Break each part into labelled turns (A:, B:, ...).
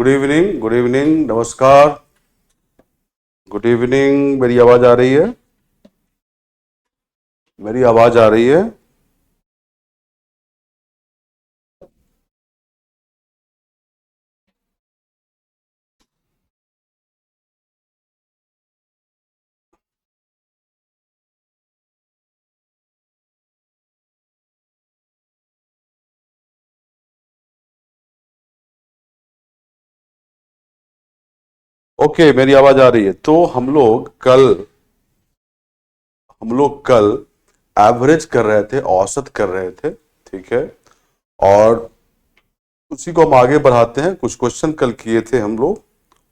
A: Good evening, नमस्कार। Good evening. मेरी आवाज आ रही है? मेरी आवाज आ रही है? ओके, मेरी आवाज आ रही है। तो हम लोग कल एवरेज कर रहे थे, औसत कर रहे थे। ठीक है। और उसी को हम आगे बढ़ाते हैं। कुछ क्वेश्चन कल किए थे हम लोग,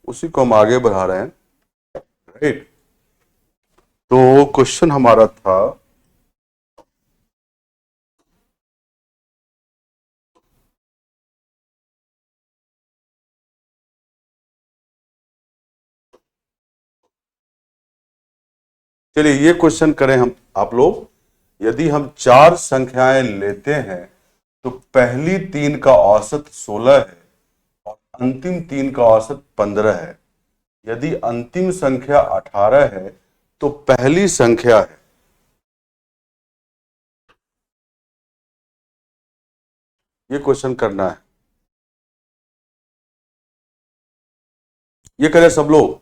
A: उसी को हम आगे बढ़ा रहे हैं। राइट। तो क्वेश्चन हमारा था, चलिए ये क्वेश्चन करें हम आप लोग। यदि हम चार संख्याएं लेते हैं तो पहली तीन का औसत 16 है और अंतिम तीन का औसत 15 है। यदि अंतिम संख्या 18 है तो पहली संख्या है। ये क्वेश्चन करना है। ये करें सब लोग।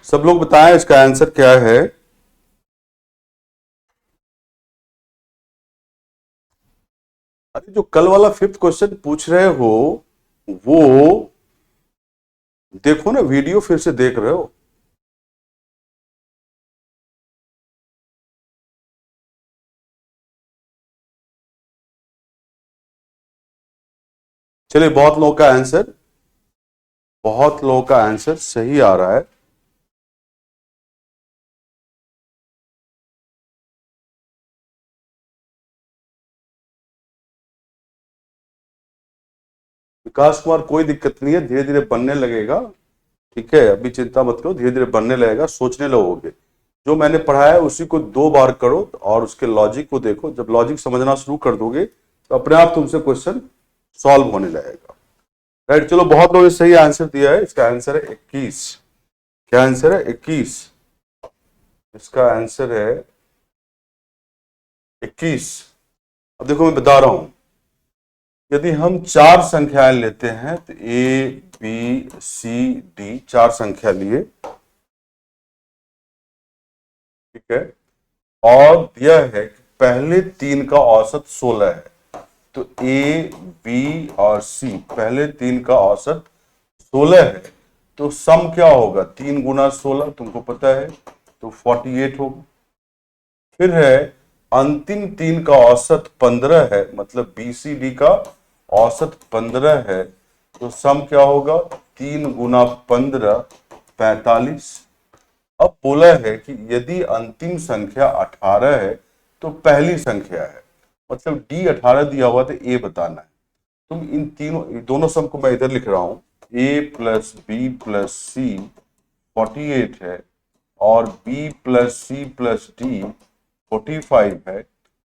A: सब लोग बताएं इसका आंसर क्या है। अरे जो कल वाला फिफ्थ क्वेश्चन पूछ रहे हो, वो देखो ना, वीडियो फिर से देख रहे हो? चलिए, बहुत लोगों का आंसर सही आ रहा है। विकास कुमार, कोई दिक्कत नहीं है, धीरे धीरे बनने लगेगा। ठीक है, अभी चिंता मत करो, धीरे धीरे बनने लगेगा, सोचने लगोगे। जो मैंने पढ़ाया है उसी को 2 बार करो और उसके लॉजिक को देखो। जब लॉजिक समझना शुरू कर दोगे तो अपने आप तुमसे क्वेश्चन सॉल्व होने लगेगा। राइट। चलो, बहुत लोगों ने सही आंसर दिया है। इसका आंसर है 21। क्या आंसर है? 21। इसका आंसर है 21। अब देखो, मैं बता रहा हूं। यदि हम चार संख्याएं लेते हैं तो ए बी सी डी, चार संख्या लिए। ठीक है। और दिया है कि पहले तीन का औसत 16 है। तो ए बी और सी, पहले तीन का औसत 16 है। तो सम क्या होगा? 3 गुना 16, तुमको पता है, तो 48 होगा। फिर है, अंतिम तीन का औसत 15 है, मतलब बीसीडी का औसत 15 है। तो सम क्या होगा? 3 गुना 15, 45। अब बोला है कि यदि अंतिम संख्या 18 है तो पहली संख्या है। मतलब डी 18 दिया हुआ तो ए बताना है। तुम इन दोनों सम को मैं इधर लिख रहा हूं। A plus B plus C 48 है और B plus C plus D 45 है।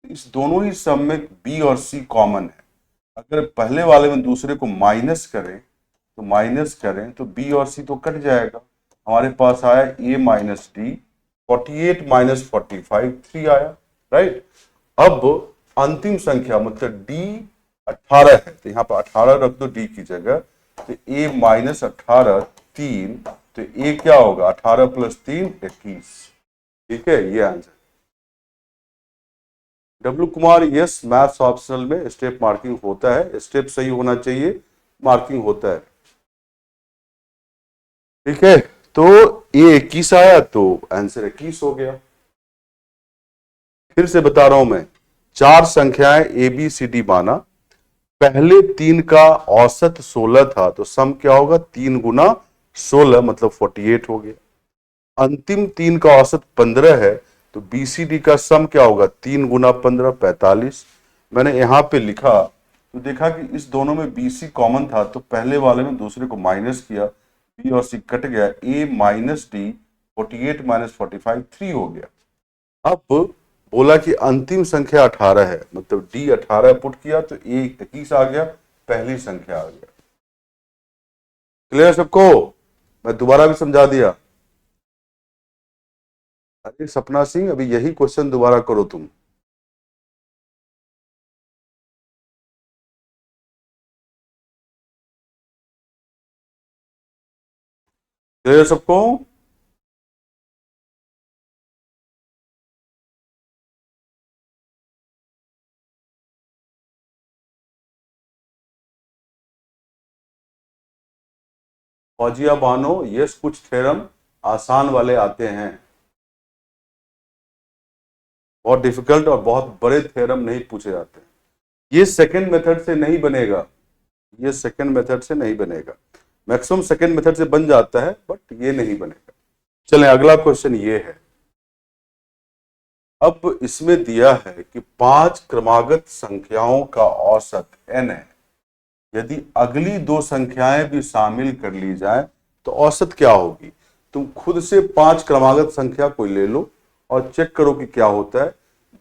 A: इस दोनों ही सम में बी और सी कॉमन है। अगर पहले वाले में दूसरे को माइनस करें तो बी और सी तो कट जाएगा। हमारे पास आया ए माइनस डी, 48 माइनस 45, 3 आया। राइट। अब अंतिम संख्या मतलब डी 18 है, तो यहां पर 18 रख दो डी की जगह। तो ए माइनस 18 3, तो ए क्या होगा? 18 प्लस 3 21। ठीक है, ये answer. W Kumar, yes maths optional में स्टेप मार्किंग होता है, स्टेप सही होना चाहिए, मार्किंग होता है। ठीक है, तो ये 21 आया तो आंसर 21 हो गया। फिर से बता रहा हूं मैं, चार संख्याएं ए बी सी डी माना, पहले तीन का औसत 16 था तो सम क्या होगा, 3 गुना 16 मतलब 48 हो गया। अंतिम तीन का औसत 15 है तो बीसीडी का सम क्या होगा, 3 गुना 15 45। मैंने यहां पे लिखा तो देखा कि इस दोनों में बीसी कॉमन था तो पहले वाले में दूसरे को माइनस किया, बी और सी कट गया, ए माइनस डी 48 माइनस 45 3 हो गया। अब बोला कि अंतिम संख्या 18 है, मतलब डी 18 पुट किया तो ए 21 आ गया, पहली संख्या आ गया। क्लियर सबको? मैं दोबारा भी समझा दिया। अरे सपना सिंह, अभी यही क्वेश्चन दोबारा करो तुम। क्लियर सबको? फौजिया बानो, यस कुछ थ्योरम आसान वाले आते हैं, बहुत डिफिकल्ट और बहुत बड़े थ्योरम नहीं पूछे जाते। ये सेकंड मेथड से नहीं बनेगा, ये सेकंड मेथड से नहीं बनेगा, मैक्सिमम सेकंड मेथड से बन जाता है बट ये नहीं बनेगा। चलें अगला क्वेश्चन ये है। अब इसमें दिया है कि 5 क्रमागत संख्याओं का औसत n है, यदि अगली दो संख्याएं भी शामिल कर ली जाए तो औसत क्या होगी। तुम खुद से 5 क्रमागत संख्या को ले लो और चेक करो कि क्या होता है।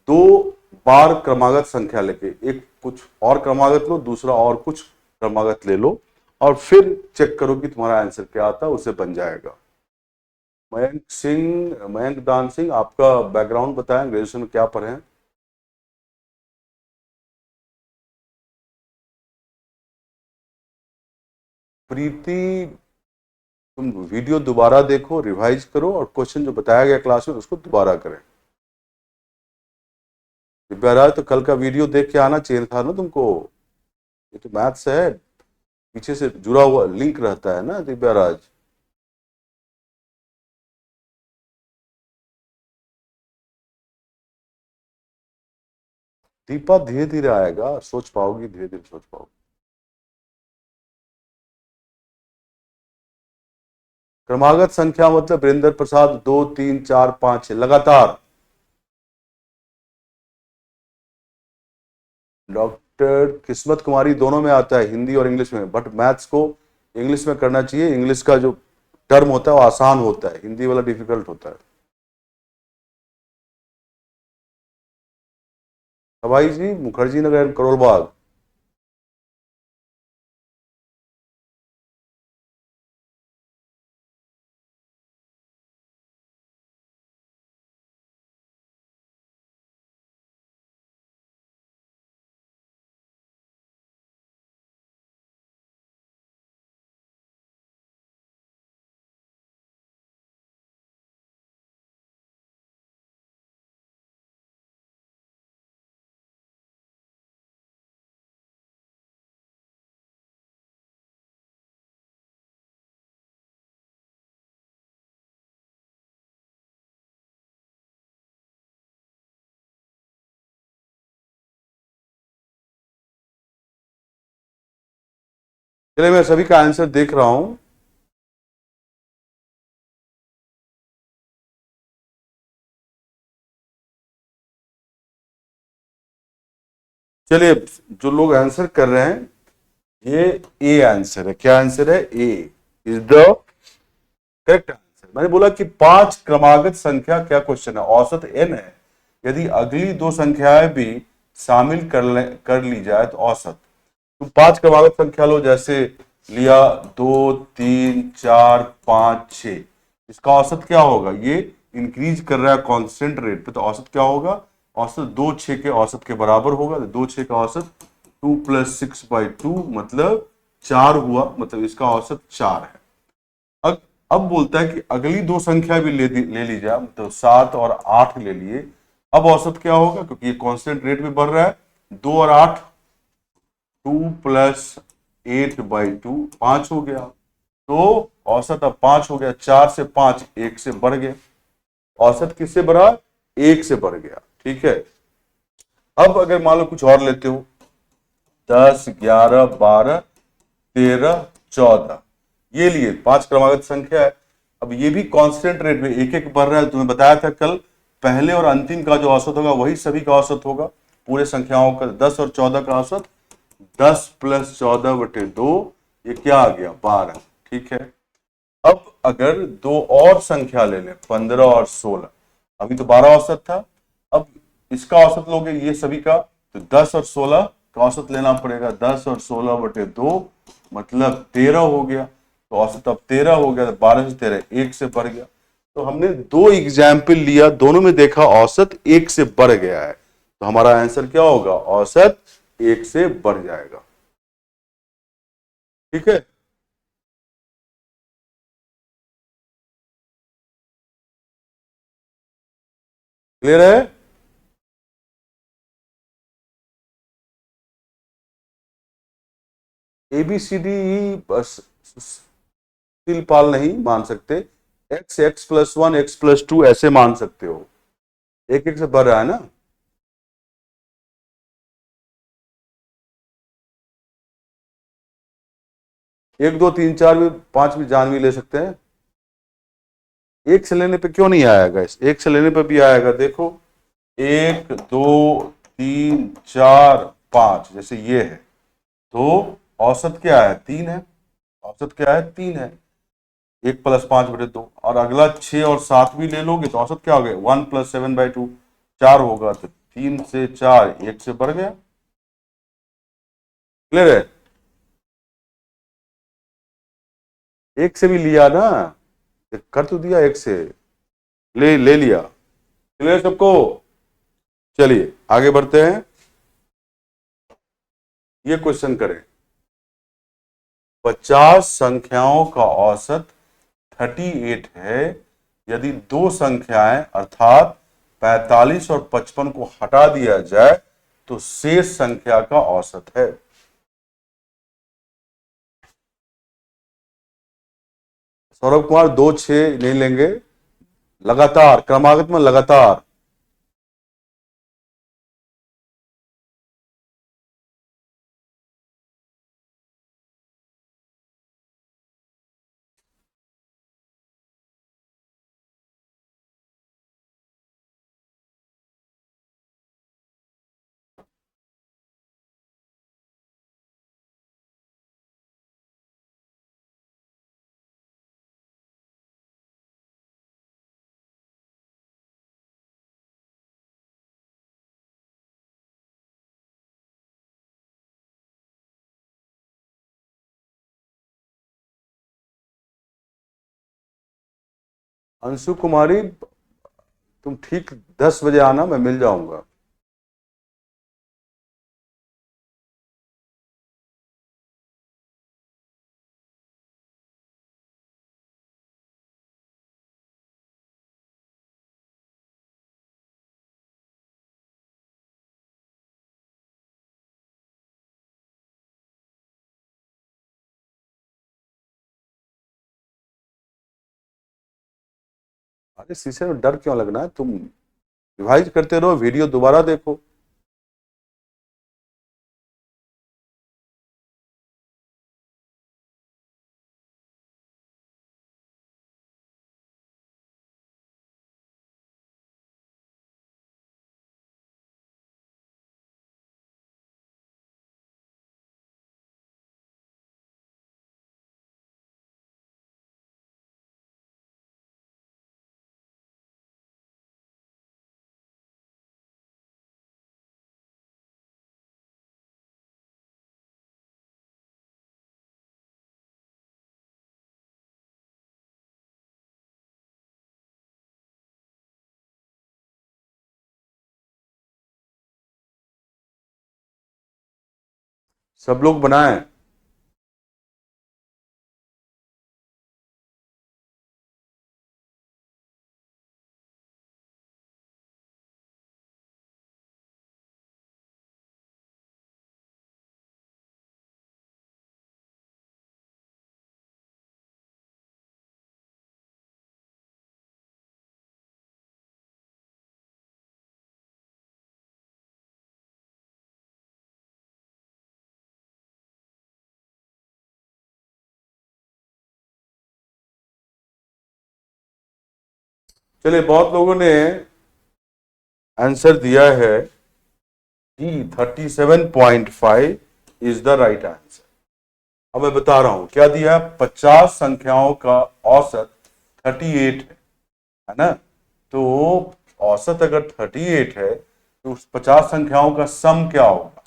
A: 2 बार क्रमागत संख्या लेके, एक कुछ और क्रमागत लो, दूसरा और कुछ क्रमागत ले लो और फिर चेक करो कि तुम्हारा आंसर क्या आता है, उससे बन जाएगा। मयंक सिंह, मयंक दान सिंह, आपका बैकग्राउंड बताएं, ग्रेजुएशन में क्या पढ़े हैं? प्रीति, तुम वीडियो दोबारा देखो, रिवाइज करो और क्वेश्चन जो बताया गया क्लास में उसको दोबारा करें। दिव्याराज, तो कल का वीडियो देख के आना चाहिए था ना तुमको, ये तो मैथ्स है, पीछे से जुड़ा हुआ लिंक रहता है ना दिव्याराज। दीपा धीरे धीरे आएगा, सोच पाओगी, धीरे धीरे सोच पाओगी। क्रमागत संख्या मतलब वीरेंद्र प्रसाद 2 3 4 5 6 लगातार। डॉक्टर किस्मत कुमारी, दोनों में आता है, हिंदी और इंग्लिश में, बट मैथ्स को इंग्लिश में करना चाहिए, इंग्लिश का जो टर्म होता है वो आसान होता है, हिंदी वाला डिफिकल्ट होता है। हवाई जी, मुखर्जी नगर, करोल बाग। चलिए मैं सभी का आंसर देख रहा हूं। चलिए, जो लोग आंसर कर रहे हैं, ये ए आंसर है। क्या आंसर है? ए इज द करेक्ट आंसर। मैंने बोला कि 5 क्रमागत संख्या, क्या क्वेश्चन है, औसत n है, यदि अगली दो संख्याएं भी शामिल कर ली जाए तो औसत। तो 5 क्रमागत संख्या लो, जैसे लिया 2 3 4 5 6, इसका औसत क्या होगा, ये इंक्रीज कर रहा है कांस्टेंट रेट पे, तो औसत क्या होगा, औसत 2 6 के औसत के बराबर होगा। तो 2 6 का औसत 2 + 6/2 मतलब 4 हुआ, मतलब इसका औसत 4 है। अब बोलता है कि अगली दो संख्या भी ले ली जाए, मतलब 7 और 8 ले लिए, अब औसत क्या होगा, क्योंकि ये कांस्टेंट रेट में बढ़ रहा है, 2 और 8, 2 प्लस 8/2 5 हो गया। तो औसत अब 5 हो गया, 4 से 5 1 से बढ़ गया। औसत किससे बढ़ा, 1 से बढ़ गया। ठीक है, अब अगर मान लो कुछ और लेते हो, 10, 11, 12, 13, 14, ये लिए 5 क्रमागत संख्या है। अब ये भी कांस्टेंट रेट में एक एक बढ़ रहा है। तुम्हें बताया था कल, पहले और अंतिम का जो औसत होगा वही सभी का औसत होगा, पूरे संख्याओं का। 10 और 14 का औसत 10 प्लस 14/2, ये क्या आ गया, 12। ठीक है, अब अगर दो और संख्या ले लें, 15 और 16, अभी तो 12 औसत था, अब इसका औसत लोगे ये सभी का, तो 10 और 16 का औसत लेना पड़ेगा। 10 और 16/2 मतलब 13 हो गया। तो औसत अब 13 हो गया, तो 12 से 13 1 से बढ़ गया। तो हमने दो एग्जाम्पल लिया, दोनों में देखा औसत 1 से बढ़ गया है, तो हमारा आंसर क्या होगा, औसत 1 से बढ़ जाएगा। ठीक है, क्लियर है। ABCD बस पाल नहीं मान सकते, एक्स, x+1, x+2 ऐसे मान सकते हो, एक एक से बढ़ रहा है ना। 1, 2, 3, 4 भी, 5 भी जान भी ले सकते हैं। एक से लेने पे क्यों नहीं आएगा, इस एक से लेने पे भी आएगा। देखो, 1, 2, 3, 4, 5, जैसे ये है, तो औसत क्या है, 3 है। औसत क्या है, 3 है। 1+5/2, और अगला 6 और 7 भी ले लोगे तो औसत क्या हो गया, 1+7/2, 4 होगा। तो 3 से 4 1 से बढ़ गया। क्लियर है, एक से भी लिया ना, कर तो दिया, एक से ले ले लिया। क्लियर सबको, चलिए आगे बढ़ते हैं। ये क्वेश्चन करें, 50 संख्याओं का औसत 38 है, यदि दो संख्याएं अर्थात 45 और 55 को हटा दिया जाए तो शेष संख्या का औसत है। सौरभ कुमार, 2 6 नहीं लेंगे, लगातार क्रमागत में लगातार। अंशु कुमारी, तुम ठीक 10 बजे आना, मैं मिल जाऊंगा। अरे शीशे में डर क्यों लगना है, तुम रिवाइज करते रहो, वीडियो दोबारा देखो। सब लोग बनाएं। चलिए, बहुत लोगों ने आंसर दिया है D 37.5 is the right answer. अब मैं बता रहा हूं क्या दिया है। 50 संख्याओं का औसत 38 है ना। तो औसत अगर 38 है तो उस 50 संख्याओं का सम क्या होगा।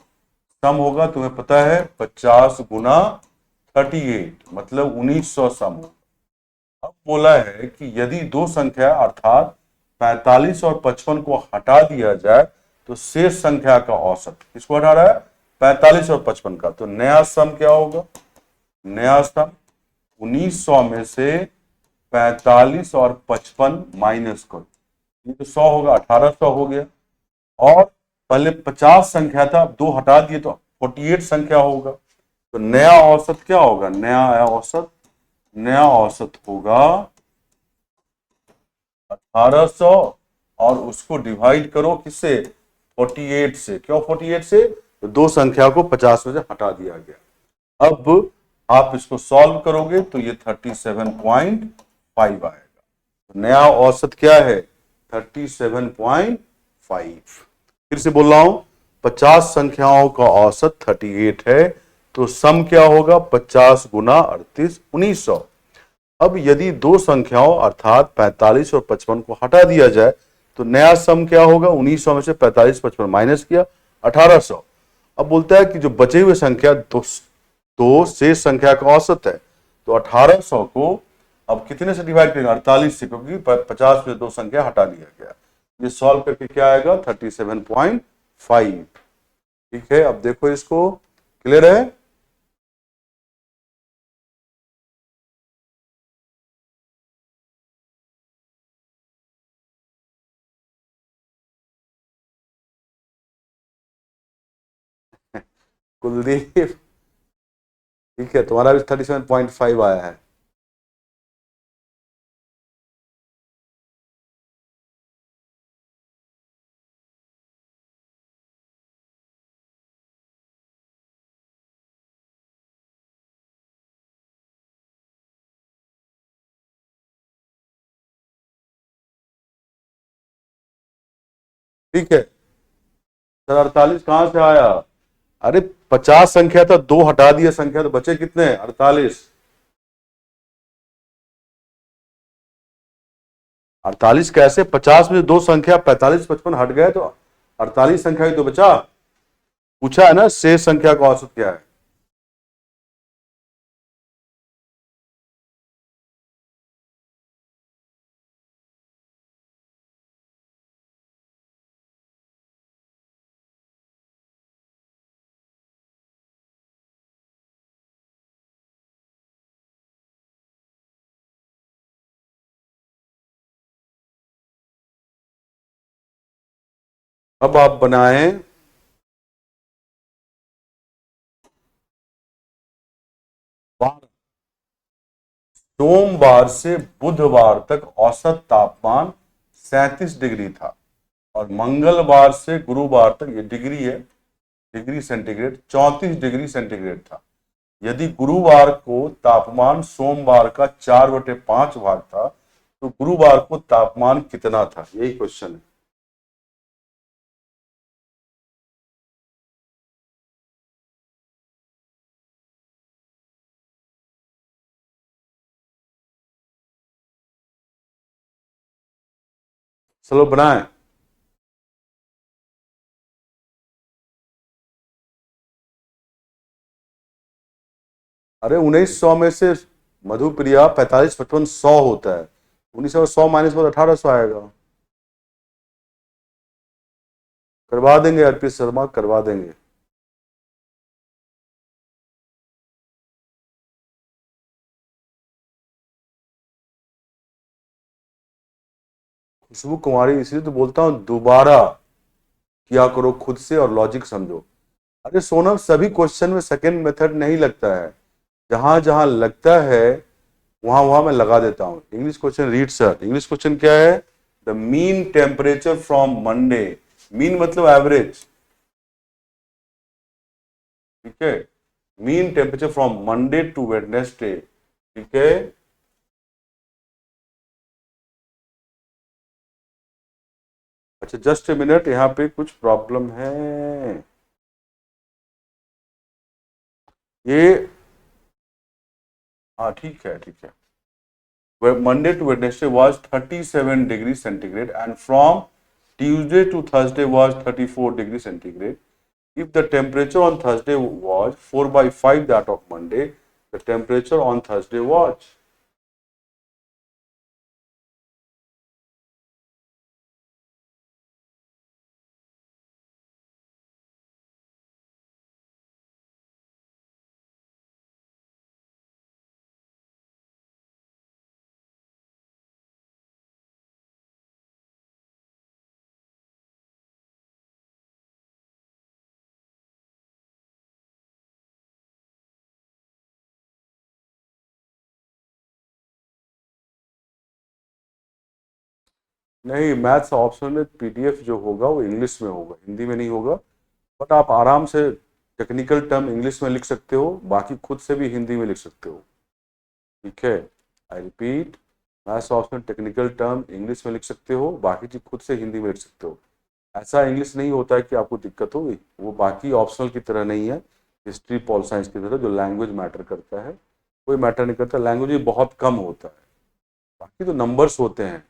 A: सम होगा, तुम्हें पता है, 50 गुना 38 मतलब 1900 सम होगा। अब बोला है कि यदि दो संख्या अर्थात 45 और 55 को हटा दिया जाए तो शेष संख्या का औसत, किसको हटा रहा है, 45 और 55 का, तो नया सम क्या होगा। नया सम 1900 में से 45 और 55 माइनस करो, ये तो 100 होगा, 1800 हो गया। और पहले 50 संख्या था, अब दो हटा दिए तो 48 संख्या होगा। तो नया औसत क्या होगा, नया औसत होगा 1800 और उसको डिवाइड करो किससे, 48 से। क्यों 48 से, तो दो संख्या को 50 में से हटा दिया गया। अब आप इसको सॉल्व करोगे तो ये 37.5 आएगा। तो नया औसत क्या है, 37.5। फिर से बोल रहा हूं, 50 संख्याओं का औसत 38 है, तो सम क्या होगा, 50 गुना 38 1900। अब यदि दो संख्याओं अर्थात 45 और 55 को हटा दिया जाए तो नया सम क्या होगा, 1900 में से 45 55 माइनस किया 1800। अब बोलता है कि जो बचे हुए संख्या दो शेष संख्या का औसत है, तो 1800 को अब कितने से डिवाइड करेंगे, 48 से, क्योंकि 50 में दो संख्या हटा लिया गया। ये सॉल्व करके क्या आएगा, 37.5। ठीक है, अब देखो इसको, क्लियर है। कुलदीप, ठीक है, तुम्हारा भी 37.5 आया है। ठीक है सर, 48 कहां से आया। अरे 50 संख्या था, दो हटा दिए संख्या, तो बचे कितने, 48। 48 कैसे, 50 में दो संख्या 45 55 हट गए तो 48 संख्या ही तो बचा। पूछा है ना शेष संख्या का औसत क्या है। अब आप बनाएं सोमवार से बुधवार तक औसत तापमान 37 डिग्री था और मंगलवार से गुरुवार तक, ये डिग्री है, डिग्री सेंटीग्रेड, 34 डिग्री सेंटीग्रेड था। यदि गुरुवार को तापमान सोमवार का 4/5 भाग था तो गुरुवार को तापमान कितना था, यही क्वेश्चन है। चलो बनाए। अरे 1900 में से मधुप्रिया 45 55 100 होता है, 1900 माइनस 1800 आएगा। करवा देंगे अर्पित शर्मा, करवा देंगे। खुशबू कुमारी, इसलिए तो बोलता हूं दोबारा किया करो खुद से और लॉजिक समझो। अरे सोनम, सभी क्वेश्चन में सेकंड मेथड नहीं लगता है, जहां जहां लगता है वहां वहां मैं लगा देता हूं। English question read sir, English question क्या है, the mean temperature from Monday, mean मतलब एवरेज, ठीक है, mean temperature from Monday to Wednesday, ठीक है। अच्छा जस्ट ए मिनट, यहाँ पे कुछ प्रॉब्लम है। ये हाँ ठीक है ठीक है। Monday to Wednesday was 37 degrees centigrade and from Tuesday to Thursday was 34 degrees centigrade. If the temperature on Thursday was 4 by 5 that of Monday, the temperature on Thursday was। नहीं, मैथ्स ऑप्शन में PDF जो होगा वो English में होगा, हिंदी में नहीं होगा। बट आप आराम से टेक्निकल टर्म इंग्लिश में लिख सकते हो, बाकी खुद से भी हिंदी में लिख सकते हो। ठीक है, I repeat, maths option technical term English में लिख सकते हो, बाकी चीज खुद से हिंदी में लिख सकते हो। ऐसा इंग्लिश नहीं होता है कि आपको दिक्कत होगी, वो बाकी ऑप्शनल की तरह नहीं है, हिस्ट्री पॉल साइंस की तरह जो लैंग्वेज मैटर करता है। कोई मैटर नहीं करता, लैंग्वेज भी बहुत कम होता है, बाकी तो नंबर्स होते हैं।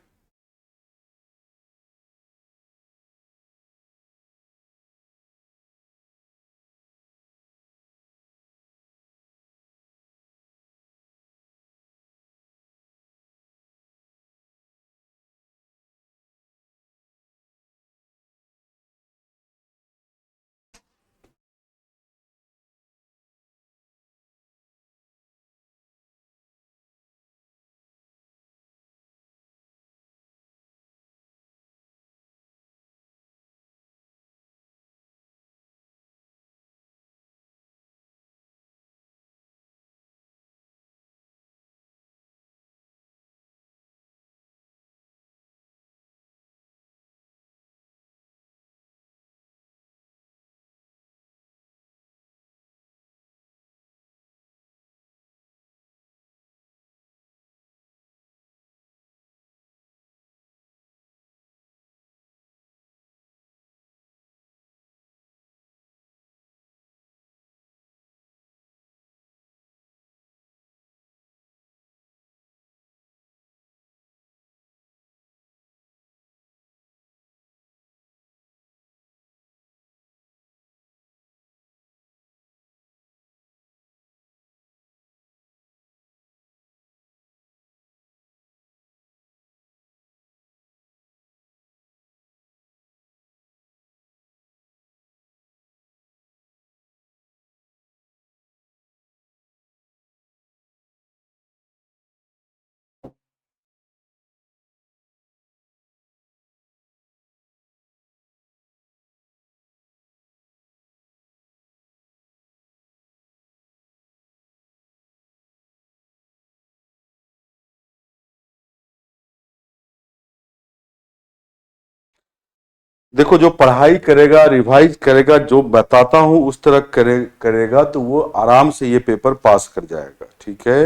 A: देखो, जो पढ़ाई करेगा, रिवाइज करेगा, जो बताता हूं उस तरह करेगा तो वो आराम से ये पेपर पास कर जाएगा। ठीक है,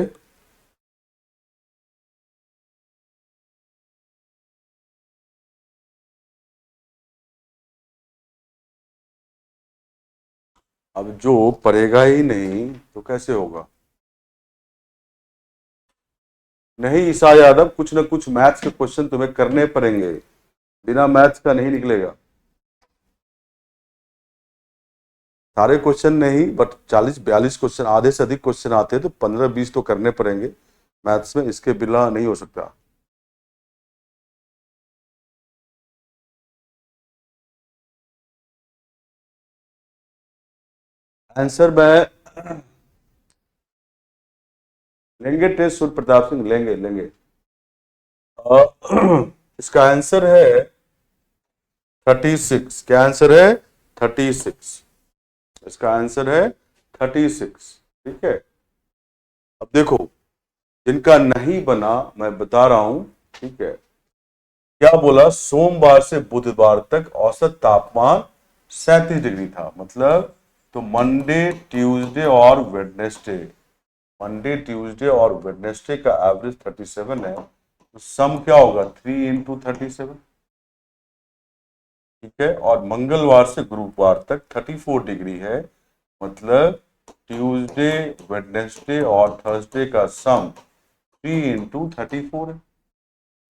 A: अब जो पढ़ेगा ही नहीं तो कैसे होगा। नहीं ईशा यादव, कुछ ना कुछ मैथ्स के क्वेश्चन तुम्हें करने पड़ेंगे, बिना मैथ्स का नहीं निकलेगा। सारे क्वेश्चन नहीं, बट 40-42 क्वेश्चन, आधे से अधिक क्वेश्चन आते हैं, तो 15-20 तो करने पड़ेंगे मैथ्स में, इसके बिना नहीं हो सकता। आंसर मैं लेंगे, टेस्ट सूर्य प्रताप सिंह, लेंगे लेंगे। इसका आंसर है 36। क्या आंसर है? 36। इसका आंसर है 36। ठीक है, अब देखो, जिनका नहीं बना मैं बता रहा हूं। ठीक है, क्या बोला, सोमवार से बुधवार तक औसत तापमान 37 डिग्री था, मतलब तो मंडे ट्यूसडे और वेडनेसडे का एवरेज 37 है, तो सम क्या होगा, 3 × 37। ठीक है, और मंगलवार से गुरुवार तक 34 डिग्री है, मतलब ट्यूसडे, वेडनेसडे और थर्सडे का सम 3 × 34 है।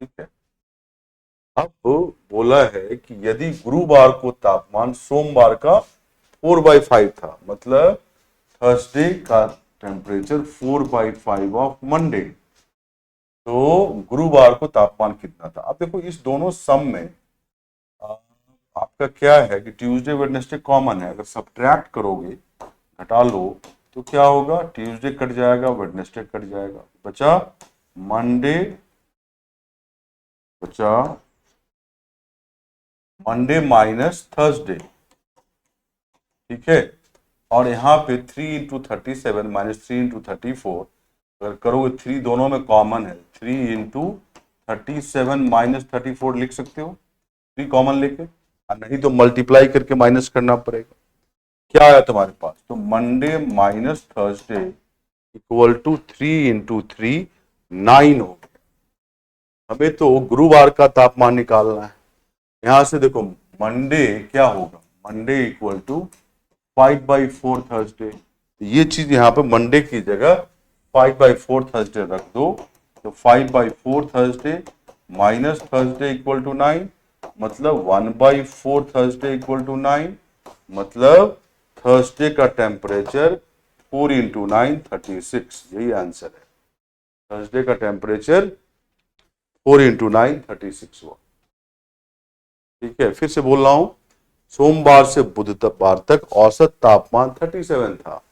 A: ठीक है, अब बोला है कि यदि गुरुवार को तापमान सोमवार का 4/5 था, मतलब थर्सडे का टेम्परेचर 4/5 ऑफ मंडे, तो गुरुवार को तापमान कितना था। अब देखो इस दोनों सम में आ, आपका क्या है कि ट्यूसडे वेडनेसडे कॉमन है, अगर सब्ट्रैक्ट करोगे, घटा लो, तो क्या होगा, ट्यूसडे कट जाएगा, वेडनेसडे कट जाएगा, बचा मंडे, बचा मंडे माइनस थर्सडे। ठीक है, और यहाँ पे 3 × 37 -3 × 34, अगर करोगे, 3 दोनों में कॉमन है, 3 × 37 -34 लिख सकते हो, 3 कॉमन लेके, और नहीं तो मल्टीप्लाई करके माइनस करना पड़ेगा। क्या आया तुम्हारे पास, तो Monday minus Thursday equal to 3 × 3 9 हो गया। हमें तो गुरुवार का तापमान निकालना है। यहां से देखो, मंडे क्या होगा, मंडे इक्वल टू 5/4 थर्सडे, ये चीज यहाँ पे मंडे की जगह 5/4 थर्सडे रख दो, तो 5/4 Thursday minus Thursday equal to 9, मतलब 1/4 थर्सडे इक्वल टू 9, मतलब थर्सडे का टेम्परेचर 4 × 9 36, यही आंसर है। थर्सडे का टेम्परेचर 4 × 9 36 हुआ। ठीक है, फिर से बोल रहा हूं, सोमवार से बुधवार तक औसत तापमान 37 था,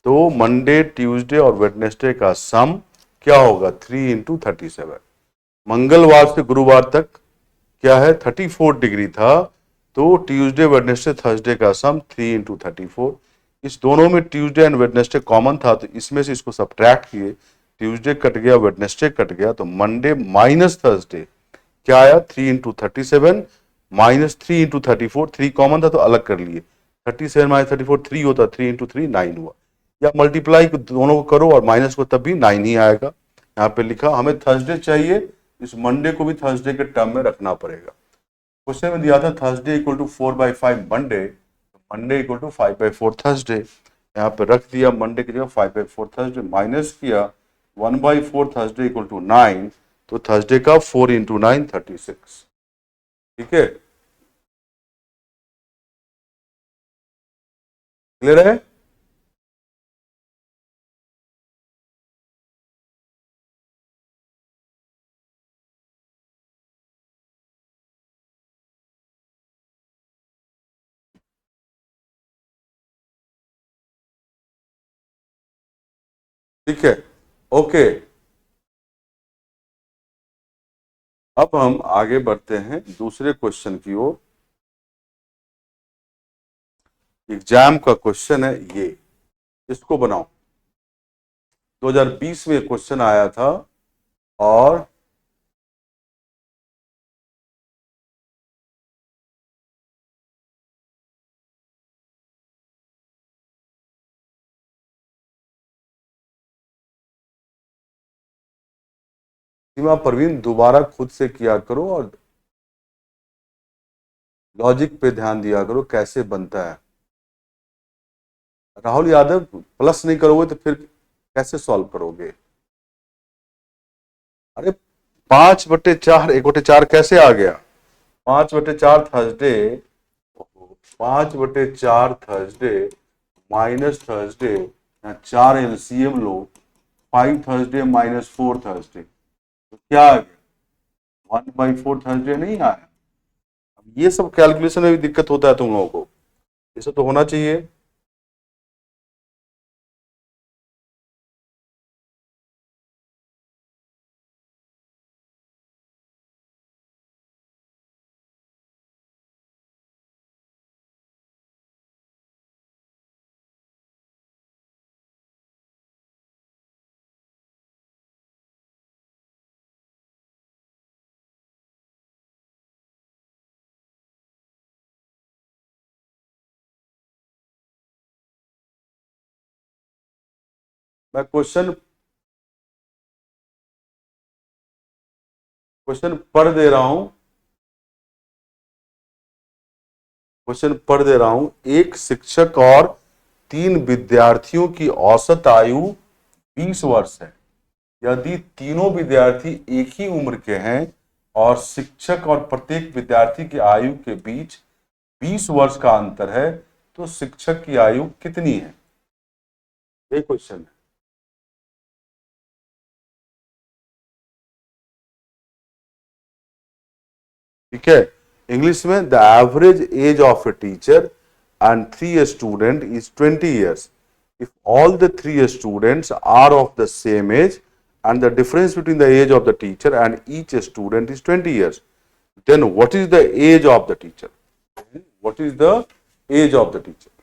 A: तो मंडे, ट्यूसडे और वेडनेसडे का सम क्या होगा, 3 × 37। मंगलवार से गुरुवार तक क्या है, 34 डिग्री था, तो ट्यूसडे, वेडनेसडे, थर्सडे का सम 3 × 34। इस दोनों में ट्यूसडे एंड वेडनेसडे कॉमन था, तो इसमें से इसको सब्ट्रैक्ट किए, ट्यूसडे कट गया, वेडनेसडे कट गया, तो मंडे माइनस थर्सडे क्या आया, 3 × 37 -3 × 34, 3 कॉमन था तो अलग कर लिए, 37 - 34 3 होता, 3 × 3 9 हुआ, या मल्टीप्लाई दोनों को करो और माइनस को, तब भी 9 ही आएगा। यहाँ पे लिखा, हमें थर्सडे चाहिए, इस मंडे को भी थर्सडे के टर्म में रखना पड़ेगा। क्वेश्चन में दिया था Thursday equal to 4/5 Monday, Monday equal to 5/4 Thursday, यहाँ पे रख दिया मंडे की जगह 5/4 थर्सडे, माइनस किया 1/4 थर्सडे इक्वल टू 9, तो थर्सडे का 4 × 9 36। ठीक है, क्लियर है। ठीक है, ओके, अब हम आगे बढ़ते हैं दूसरे क्वेश्चन की ओर। एग्जाम का क्वेश्चन है ये, इसको बनाओ। 2020 में क्वेश्चन आया था, और सीमा परवीन, दोबारा खुद से किया करो और लॉजिक पे ध्यान दिया करो, कैसे बनता है। राहुल यादव, प्लस नहीं करोगे तो फिर कैसे सॉल्व करोगे। अरे 5/4, 1/4 कैसे आ गया, 5/4 Thursday, 5/4 Thursday minus Thursday, 4 LCM लो, 5 थर्सडे -4 थर्सडे, तो क्या आ गया, 1/4 थर्सडे नहीं आया। अब ये सब कैलकुलेशन में भी दिक्कत होता है तुम लोगों को, ये सब तो होना चाहिए। मैं क्वेश्चन पढ़ दे रहा हूं, क्वेश्चन पढ़ दे रहा हूं। एक शिक्षक और 3 विद्यार्थियों की औसत आयु 20 वर्ष है। यदि तीनों विद्यार्थी एक ही उम्र के हैं और शिक्षक और प्रत्येक विद्यार्थी की आयु के बीच 20 वर्ष का अंतर है, तो शिक्षक की आयु कितनी है? ये क्वेश्चन है। ठीक है, इंग्लिश में the average age of a teacher and 3 student is 20 years. If all the 3 students are of the same age and the difference between the age of the teacher and each student is 20 years, then what is the age of the teacher? What is the age of the teacher?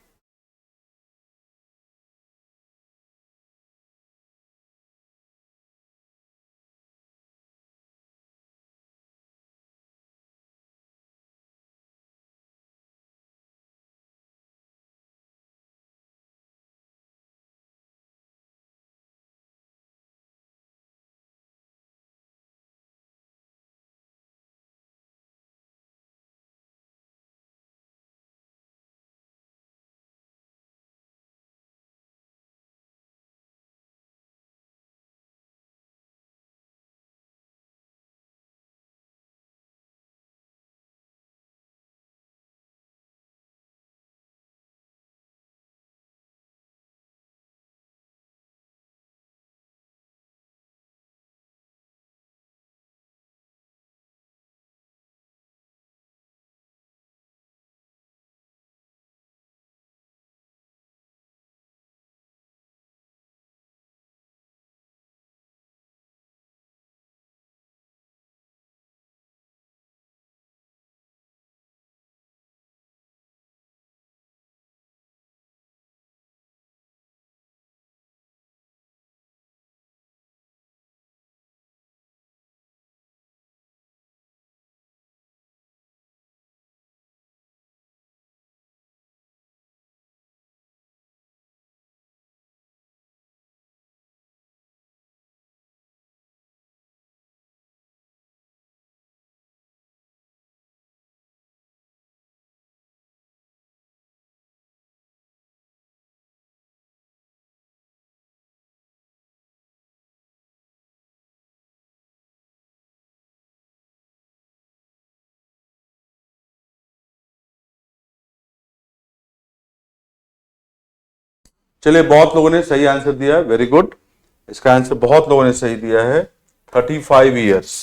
A: चलिए, बहुत लोगों ने सही answer दिया है, very good. इसका answer बहुत लोगों ने सही दिया है, 35 years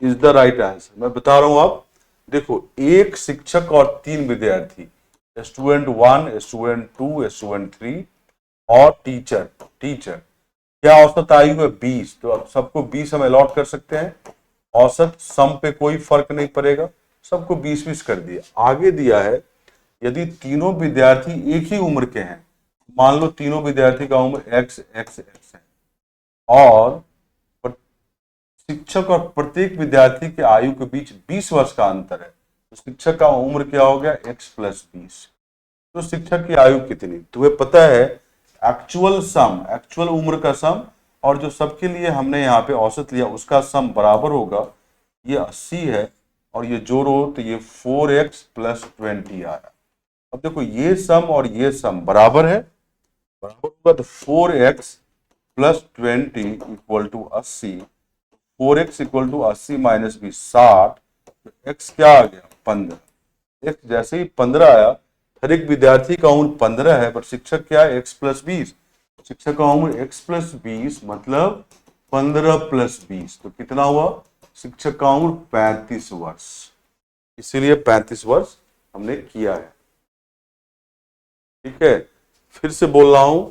A: is the right answer. मैं बता रहा हूं, आप देखो, एक शिक्षक और 3 विद्यार्थी, स्टूडेंट 1, स्टूडेंट 2, स्टूडेंट 3 और टीचर। क्या औसत आयु है? 20। तो अब सबको 20 हम अलॉट कर सकते हैं। औसत सम पे कोई फर्क नहीं पड़ेगा, सबको 20-20 कर दिया। आगे दिया है, यदि तीनों विद्यार्थी एक ही उम्र के हैं, मान लो तीनों विद्यार्थी का उम्र x x x है और शिक्षक और प्रत्येक विद्यार्थी के आयु के बीच 20 वर्ष का अंतर है, तो शिक्षक का उम्र क्या हो गया? x + 20। तो शिक्षक की आयु कितनी? तुम्हें पता है, एक्चुअल उम्र का सम और जो सबके लिए हमने यहाँ पे औसत लिया उसका सम बराबर होगा। ये 80 है और ये जोड़ो तो ये 4x + 20 आ रहा। अब देखो, ये सम और ये सम बराबर है, बराबर होगा तो 4x + 20 = 80। 4x = 80 - 20 60। तो x क्या आ गया? 15। x जैसे ही 15 आया, हर एक विद्यार्थी का उम्र 15 है, पर शिक्षक क्या है? x + 20। शिक्षक का उम्र x + 20 मतलब 15 + 20, तो कितना हुआ? शिक्षक का उम्र 35 वर्ष। इसीलिए 35 वर्ष हमने किया है। ठीक है, फिर से बोल रहा हूं,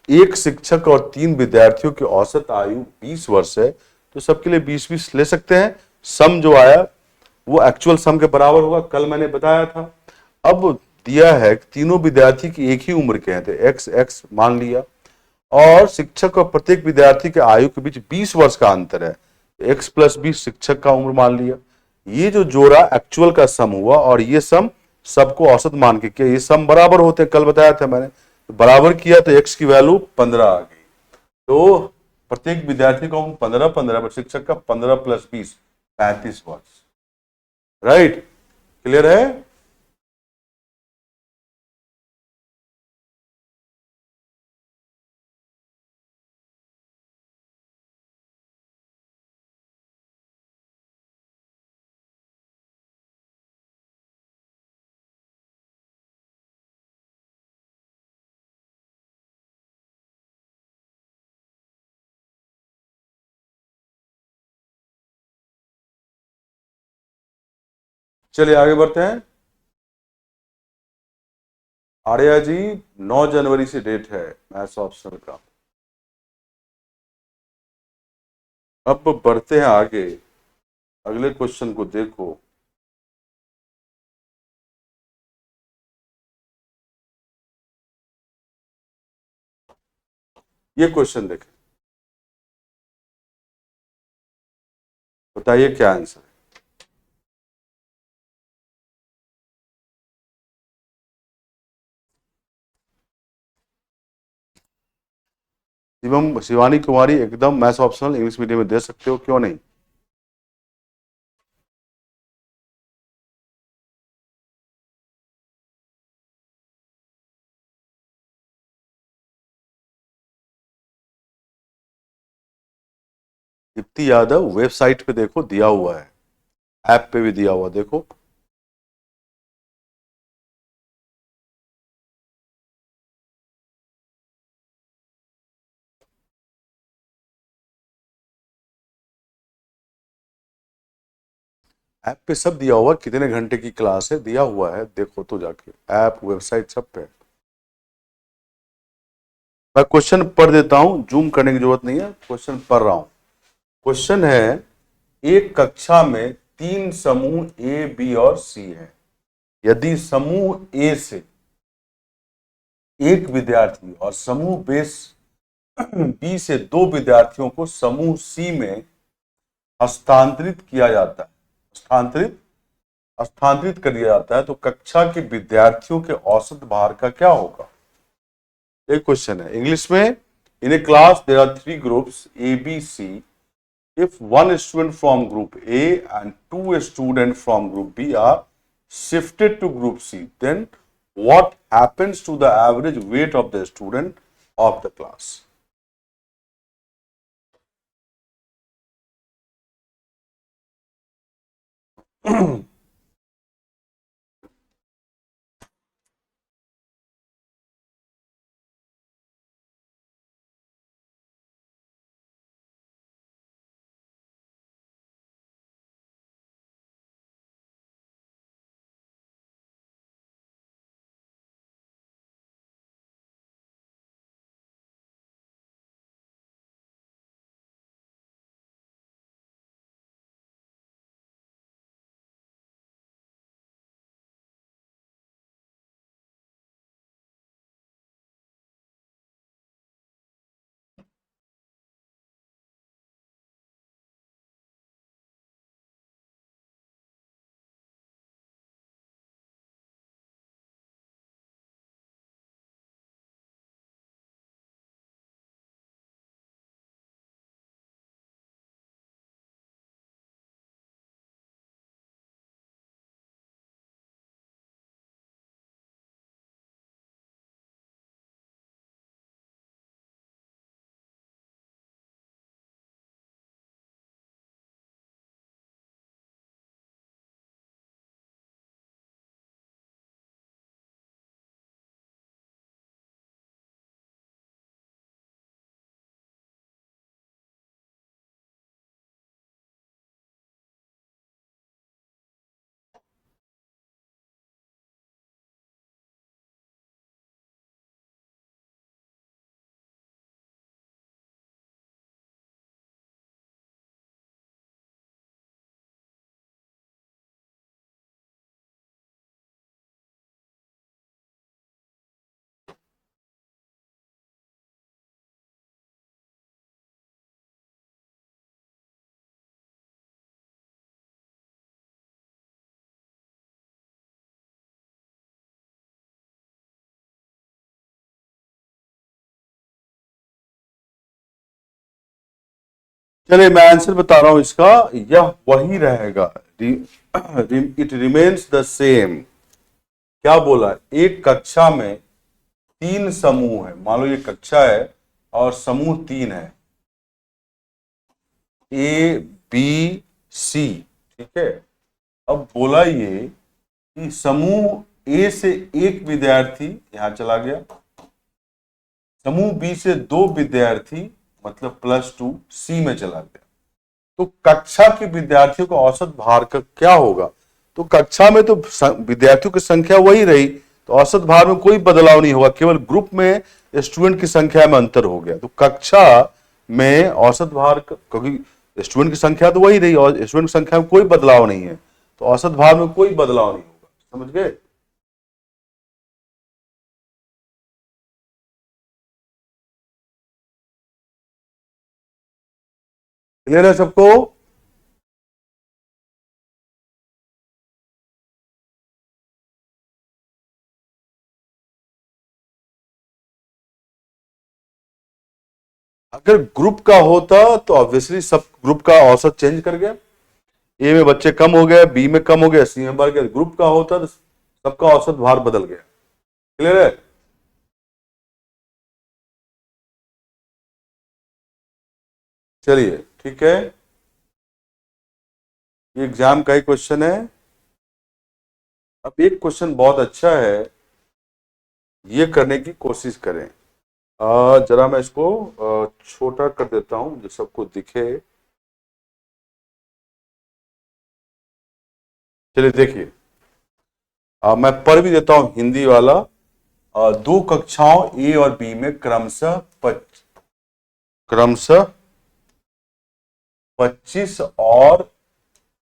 A: एक शिक्षक और 3 विद्यार्थियों की औसत आयु 20 वर्ष है, तो सबके लिए 20-20 ले सकते हैं। सम जो आया वो एक्चुअल सम के बराबर होगा, कल मैंने बताया था। अब दिया है कि तीनों विद्यार्थी की एक ही उम्र के हैं, तो x x मान लिया, और शिक्षक और प्रत्येक विद्यार्थी के आयु के बीच 20 वर्ष का अंतर है, x + 20 शिक्षक का उम्र मान लिया। ये जो जोड़ा एक्चुअल का सम हुआ और ये सम सबको औसत मान के किया, ये सम बराबर होते हैं, कल बताया था मैंने। तो बराबर किया तो x की वैल्यू 15 आ गई। तो प्रत्येक विद्यार्थी का उम्र 15 पर शिक्षक का 15 + 20 35 वर्ष। राइट, क्लियर है? चलिए आगे बढ़ते हैं। आर्या जी 9 जनवरी से डेट है मैथ्स ऑप्शनल का। अब बढ़ते हैं आगे, अगले क्वेश्चन को देखो। ये क्वेश्चन देखें, बताइए क्या आंसर है। शिवम शिवानी कुमारी एकदम मैथ्स ऑप्शनल इंग्लिश मीडियम में दे सकते हो, क्यों नहीं। दीप्ति यादव वेबसाइट पे देखो, दिया हुआ है, ऐप पे भी दिया हुआ, देखो। ऐप पे सब दिया हुआ, कितने घंटे की क्लास है दिया हुआ है, देखो तो जाके ऐप वेबसाइट सब पे। मैं क्वेश्चन पढ़ देता हूं, जूम करने की जरूरत नहीं है, क्वेश्चन पढ़ रहा हूं। क्वेश्चन है, एक कक्षा में 3 समूह ए बी और सी है। यदि समूह ए से एक विद्यार्थी और समूह बी से 2 विद्यार्थियों को समूह सी में हस्तांतरित किया जाता है, स्थानांतरित कर दिया जाता है, तो कक्षा के विद्यार्थियों के औसत भार का क्या होगा। एक क्वेश्चन है इंग्लिश में। In a class there are 3 groups A B C. If one student from group A and 2 students from group B are shifted to group C, then what happens to the average weight of the student of the class? चलिए मैं answer बता रहा हूं इसका, यह वही रहेगा, it remains the same. क्या बोला, एक कक्षा में 3 समूह है, मान लो ये कक्षा है और समूह 3 है, ए बी सी, ठीक है। अब बोला ये कि समूह ए से एक विद्यार्थी यहां चला गया, समूह बी से 2 विद्यार्थी मतलब +2 सी में चला गया, तो कक्षा के विद्यार्थियों का औसत भार का क्या होगा। तो कक्षा में तो विद्यार्थियों की संख्या वही रही, तो औसत भार में कोई बदलाव नहीं होगा, केवल ग्रुप में स्टूडेंट की संख्या में अंतर हो गया। तो कक्षा में औसत भार क्योंकि स्टूडेंट की संख्या तो वही रही और स्टूडेंट की संख्या में कोई बदलाव नहीं है, तो औसत भार में कोई बदलाव नहीं होगा। समझ गए? क्लियर है सबको? अगर ग्रुप का होता तो ऑब्वियसली सब ग्रुप का औसत चेंज कर गया, ए में बच्चे कम हो गए, बी में कम हो गया, सी में बढ़ गया। ग्रुप का होता तो सबका औसत भार बदल गया। क्लियर है? चलिए ठीक है, ये एग्जाम का ही क्वेश्चन है। अब एक क्वेश्चन बहुत अच्छा है, ये करने की कोशिश करें। जरा मैं इसको छोटा कर देता हूं जो सबको दिखे। चलिए देखिए, मैं पढ़ भी देता हूं हिंदी वाला। दो कक्षाओं ए और बी में क्रमशः 25 और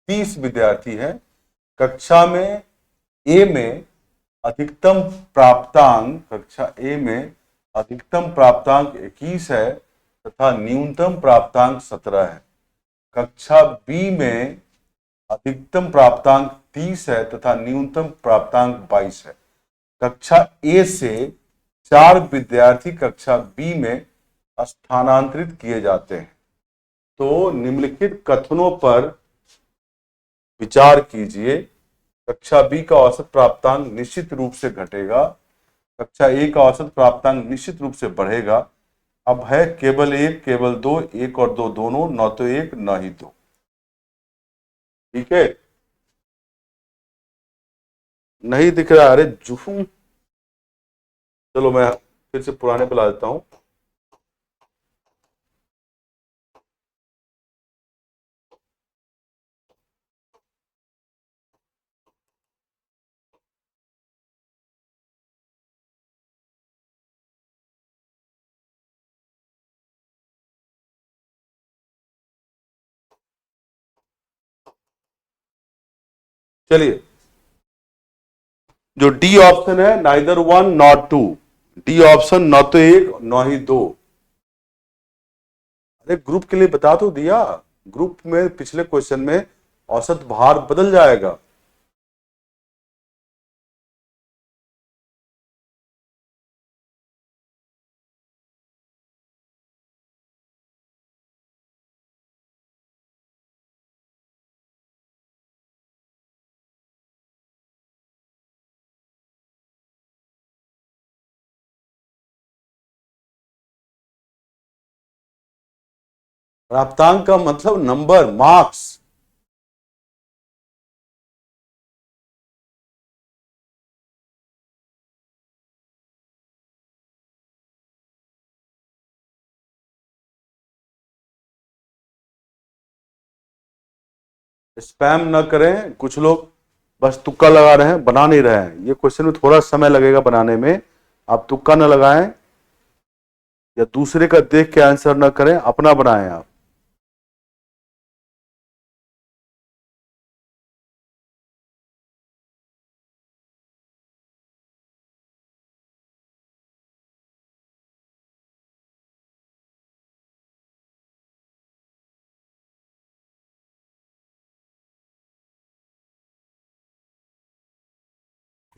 A: 30 विद्यार्थी हैं। कक्षा में ए में अधिकतम प्राप्तांक कक्षा ए में अधिकतम प्राप्तांक 21 है तथा न्यूनतम प्राप्तांक 17 है। कक्षा बी में अधिकतम प्राप्तांक 30 है तथा न्यूनतम प्राप्तांक 22 है। कक्षा ए से 4 विद्यार्थी कक्षा बी में स्थानांतरित किए जाते हैं। तो निम्नलिखित कथनों पर विचार कीजिए। कक्षा बी का औसत प्राप्तांक निश्चित रूप से घटेगा, कक्षा ए का औसत प्राप्तांक निश्चित रूप से बढ़ेगा। अब है केवल एक, केवल दो, एक और दो दोनों, न तो एक न ही दो। ठीक है? नहीं दिख रहा? अरे जुहू, चलो मैं फिर से पुराने पे ला देता हूं। चलिए, जो डी ऑप्शन है, neither one not two, D option न तो एक न ही दो। अरे ग्रुप के लिए बता तो दिया, ग्रुप में पिछले क्वेश्चन में औसत भार बदल जाएगा। प्राप्तांक का मतलब नंबर, मार्क्स। स्पैम न करें, कुछ लोग बस तुक्का लगा रहे हैं, बना नहीं रहे हैं। ये क्वेश्चन में थोड़ा समय लगेगा बनाने में, आप तुक्का न लगाएं या दूसरे का देख के आंसर न करें, अपना बनाएं आप।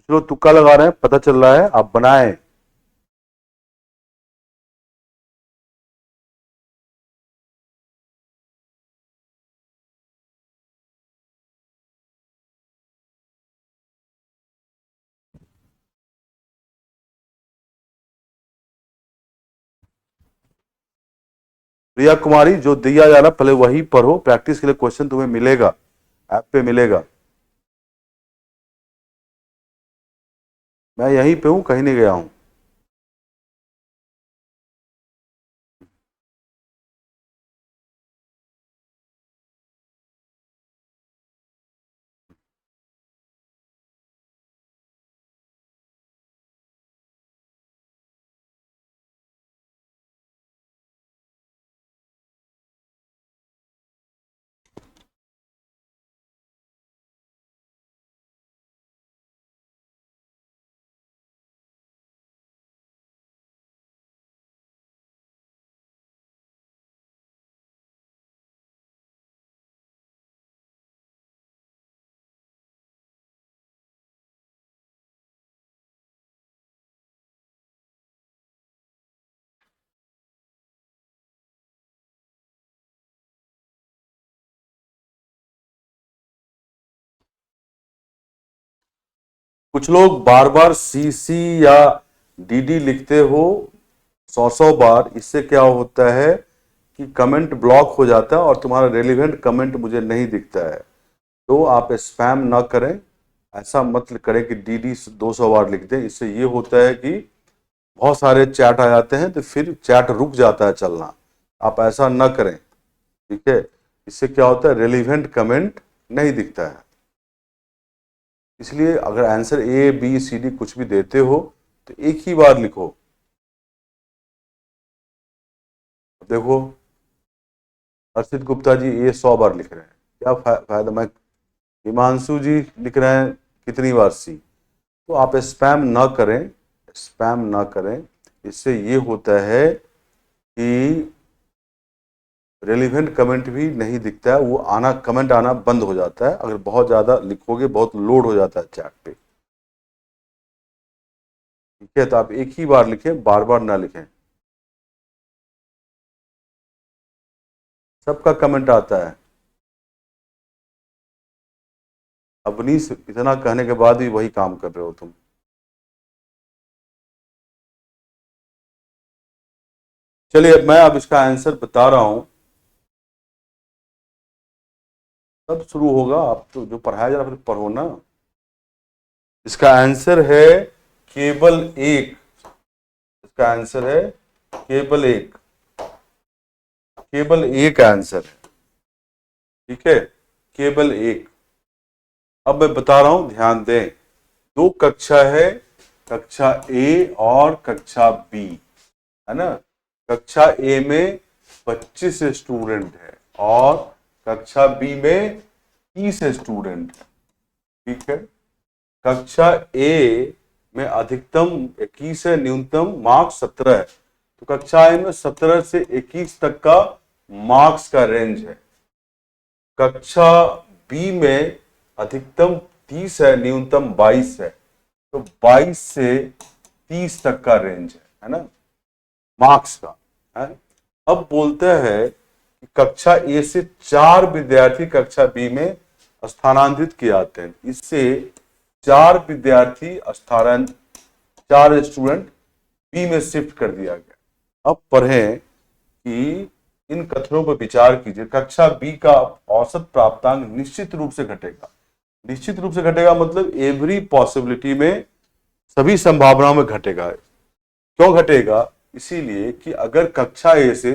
A: कुछ लोग तुक्का लगा रहे हैं, पता चल रहा है, आप बनाएं। प्रिया कुमारी, जो दिया जा रहा पहले वही पढ़ो, प्रैक्टिस के लिए क्वेश्चन तुम्हें मिलेगा, ऐप पे मिलेगा। मैं यहीं पे हूं, कहीं नहीं गया हूं। कुछ लोग बार बार सीसी या डीडी लिखते हो 100 बार। इससे क्या होता है कि कमेंट ब्लॉक हो जाता है और तुम्हारा रेलिवेंट कमेंट मुझे नहीं दिखता है। तो आप स्पैम ना करें, ऐसा मत करें कि डीडी 200 बार लिख दें। इससे ये होता है कि बहुत सारे चैट आ जाते हैं तो फिर चैट रुक जाता है चलना। आप ऐसा ना करें, ठीक है। इससे क्या होता है, रेलिवेंट कमेंट नहीं दिखता है। इसलिए अगर answer A B C D कुछ भी देते हो तो एक ही बार लिखो। देखो, अर्षित गुप्ता जी ये 100 बार लिख रहे हैं, क्या फायदा। मैं हिमांशु जी लिख रहे हैं कितनी बार सी। तो आप स्पैम ना करें, स्पैम ना करें। इससे ये होता है कि रेलिवेंट कमेंट भी नहीं दिखता है, वो आना, कमेंट आना बंद हो जाता है। अगर बहुत ज़्यादा लिखोगे बहुत लोड हो जाता है चैट पे, ठीक है। तो आप एक ही बार लिखें, बार बार ना लिखें। सबका कमेंट आता है। अपनी इतना कहने के बाद भी वही काम कर रहे हो तुम। चलिए अब मैं अब इसका आंसर बता रहा हूं। तब शुरू होगा, आप तो जो पढ़ाया जा रहा है फिर पढ़ो ना। इसका आंसर है केवल एक। इसका आंसर है केवल एक। केवल एक आंसर है, ठीक है। केवल एक। अब मैं बता रहा हूं, ध्यान दें। दो कक्षा है, कक्षा ए और कक्षा बी, है ना। कक्षा ए में 25 स्टूडेंट है और कक्षा बी में 30 स्टूडेंट है, ठीक है। कक्षा ए में अधिकतम 21 है, न्यूनतम मार्क्स 17 है। तो कक्षा ए में 17 से 21 तक का मार्क्स का रेंज है। कक्षा बी में अधिकतम 30 है, न्यूनतम 22 है। तो 22 से 30 तक का रेंज है ना, मार्क्स का है। अब बोलते हैं कि कक्षा ए से 4 विद्यार्थी कक्षा बी में स्थानांतरित किए जाते हैं। इससे 4 विद्यार्थी स्थानांतरित, 4 स्टूडेंट बी में शिफ्ट कर दिया गया। अब पढ़ें कि इन कथनों पर विचार कीजिए। कक्षा बी का औसत प्राप्तांक निश्चित रूप से घटेगा। निश्चित रूप से घटेगा मतलब एवरी पॉसिबिलिटी में, सभी संभावनाओं में घटेगा। क्यों घटेगा? इसीलिए कि अगर कक्षा ए से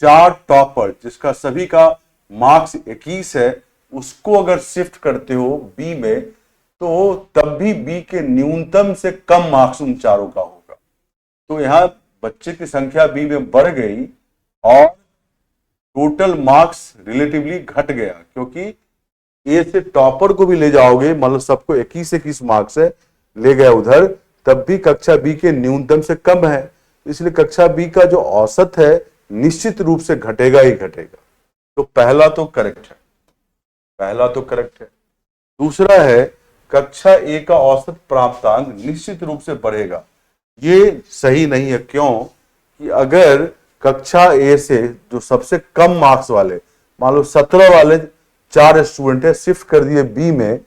A: 4 टॉपर जिसका सभी का मार्क्स 21 है, उसको अगर शिफ्ट करते हो बी में, तो तब भी बी के न्यूनतम से कम मार्क्स उन चारों का होगा। तो यहां बच्चे की संख्या बी में बढ़ गई और टोटल मार्क्स रिलेटिवली घट गया, क्योंकि ए से टॉपर को भी ले जाओगे, मतलब सबको 21 मार्क्स है, ले गए उधर, तब भी कक्षा बी के न्यूनतम से कम है। इसलिए कक्षा बी का जो औसत है निश्चित रूप से घटेगा ही घटेगा। तो पहला तो करेक्ट है, पहला तो करेक्ट है। दूसरा है कक्षा ए का औसत प्राप्तांक निश्चित रूप से बढ़ेगा। ये सही नहीं है। क्यों? कि अगर कक्षा ए से जो सबसे कम मार्क्स वाले, मान लो 17 वाले 4 स्टूडेंट है, शिफ्ट कर दिए बी में,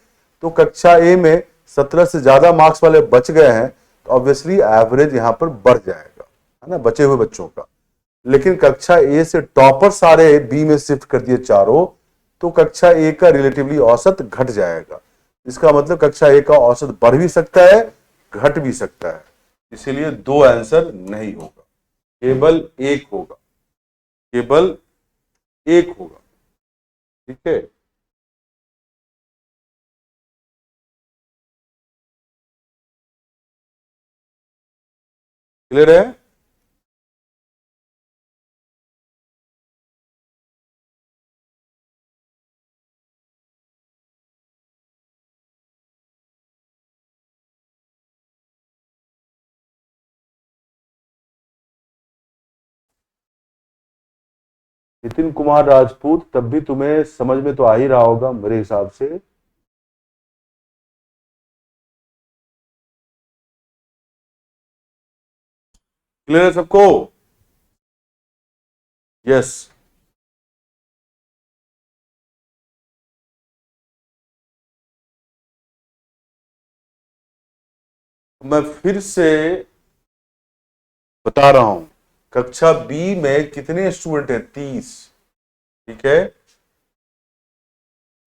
A: तो कक्षा ए में 17 से ज्यादा मार्क्स वाले बच गए हैं, तो ऑब्वियसली एवरेज यहां पर बढ़ जाएगा, है ना, बचे हुए बच्चों का। लेकिन कक्षा ए से टॉपर सारे बी में शिफ्ट कर दिए चारों, तो कक्षा ए का रिलेटिवली औसत घट जाएगा। इसका मतलब कक्षा ए का औसत बढ़ भी सकता है, घट भी सकता है। इसीलिए दो आंसर नहीं होगा, केवल एक होगा, केवल एक होगा, ठीक है। क्लियर है? नितिन कुमार राजपूत, तब भी तुम्हें समझ में तो आ ही रहा होगा मेरे हिसाब से। क्लियर है सबको? यस। मैं फिर से बता रहा हूं, कक्षा बी में कितने स्टूडेंट हैं? 30। ठीक है।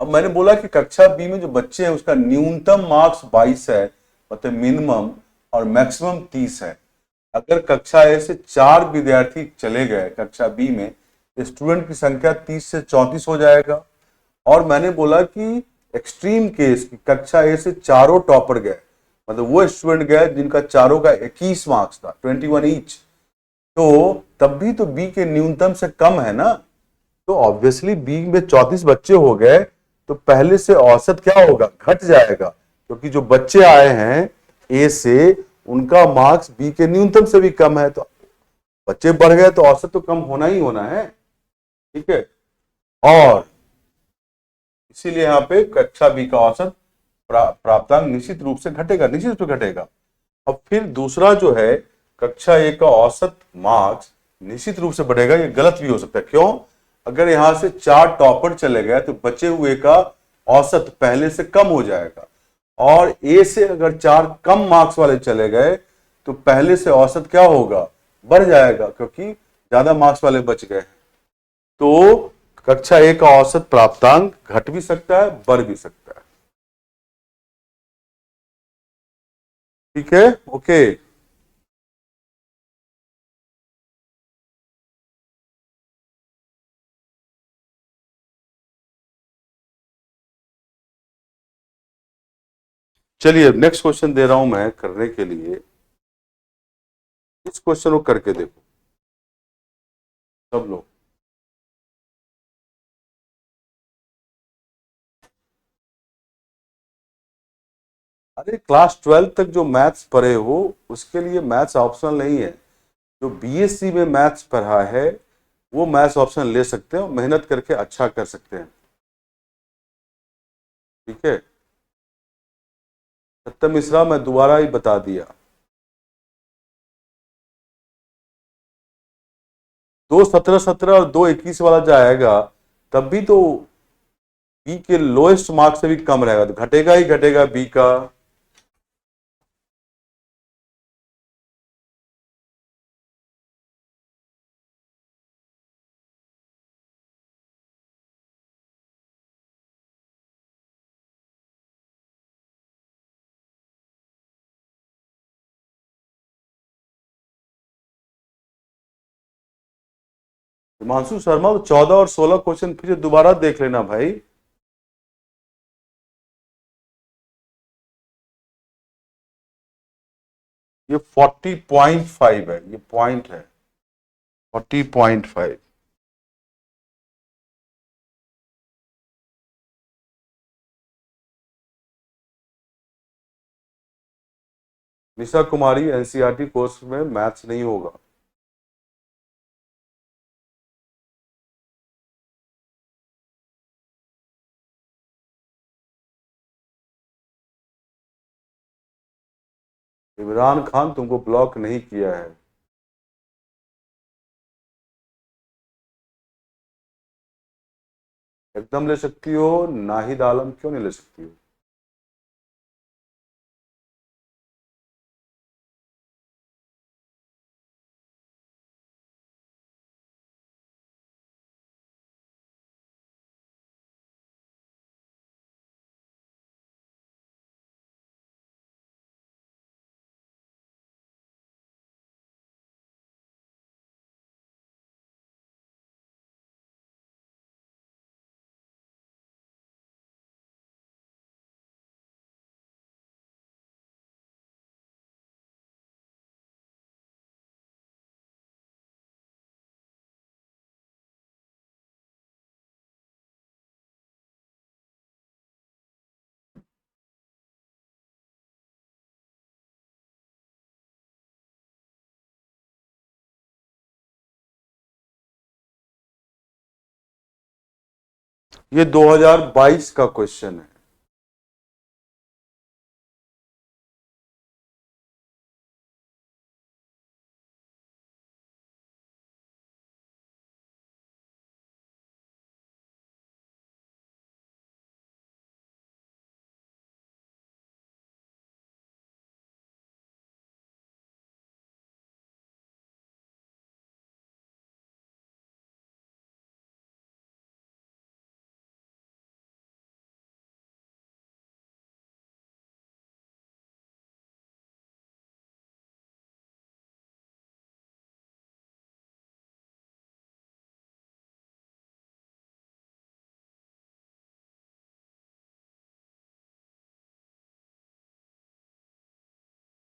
A: अब मैंने बोला कि कक्षा बी में जो बच्चे हैं उसका न्यूनतम मार्क्स 22 है, मतलब मिनिमम, और मैक्सिमम 30 है। अगर कक्षा ए से 4 विद्यार्थी चले गए कक्षा बी में, स्टूडेंट की संख्या 30 से 34 हो जाएगा। और मैंने बोला कि एक्सट्रीम केस की कक्षा ए से चारों टॉपर गए, मतलब वो स्टूडेंट गए जिनका चारों का 21 मार्क्स था, 21 ईच, तो तब भी तो बी के न्यूनतम से कम है ना। तो ऑब्वियसली बी में 34 बच्चे हो गए, तो पहले से औसत क्या होगा? घट जाएगा, क्योंकि जो बच्चे आए हैं ए से, उनका मार्क्स बी के न्यूनतम से भी कम है, तो बच्चे बढ़ गए तो औसत तो कम होना ही होना है। ठीक है। और इसीलिए यहां पे कक्षा बी का औसत प्राप्तांक निश्चित रूप से घटेगा, निश्चित रूप से घटेगा। अब फिर दूसरा जो है, कक्षा एक का औसत मार्क्स निश्चित रूप से बढ़ेगा, ये गलत भी हो सकता है। क्यों? अगर यहां से 4 टॉपर चले गए तो बचे हुए का औसत पहले से कम हो जाएगा, और ए से अगर 4 कम मार्क्स वाले चले गए तो पहले से औसत क्या होगा? बढ़ जाएगा, क्योंकि ज्यादा मार्क्स वाले बच गए। तो कक्षा एक का औसत प्राप्तांक घट भी सकता है, बढ़ भी सकता है। ठीक है। ओके। चलिए नेक्स्ट क्वेश्चन दे रहा हूं मैं करने के लिए। इस क्वेश्चन को करके देखो सब लोग। अरे क्लास 12 तक जो मैथ्स पढ़े हो उसके लिए मैथ्स ऑप्शनल नहीं है। जो बीएससी में मैथ्स पढ़ा है वो मैथ्स ऑप्शन ले सकते हैं और मेहनत करके अच्छा कर सकते हैं। ठीक है। सत्यम मिश्रा मैं दोबारा ही बता दिया, 2 17 17 और 2 21 वाला जाएगा, तब भी तो बी के लोएस्ट मार्क्स से भी कम रहेगा, तो घटेगा ही घटेगा बी का। हिमांशु शर्मा, तो 14 और 16 क्वेश्चन फिर दोबारा देख लेना भाई। ये 40.5 है, ये पॉइंट है, 40.5। निशा कुमारी, एनसीईआरटी कोर्स में मैथ्स नहीं होगा। इमरान खान तुमको ब्लॉक नहीं किया है। एकदम ले सकती हो, नाहिद आलम क्यों नहीं ले सकती हो? ये 2022 का क्वेश्चन है।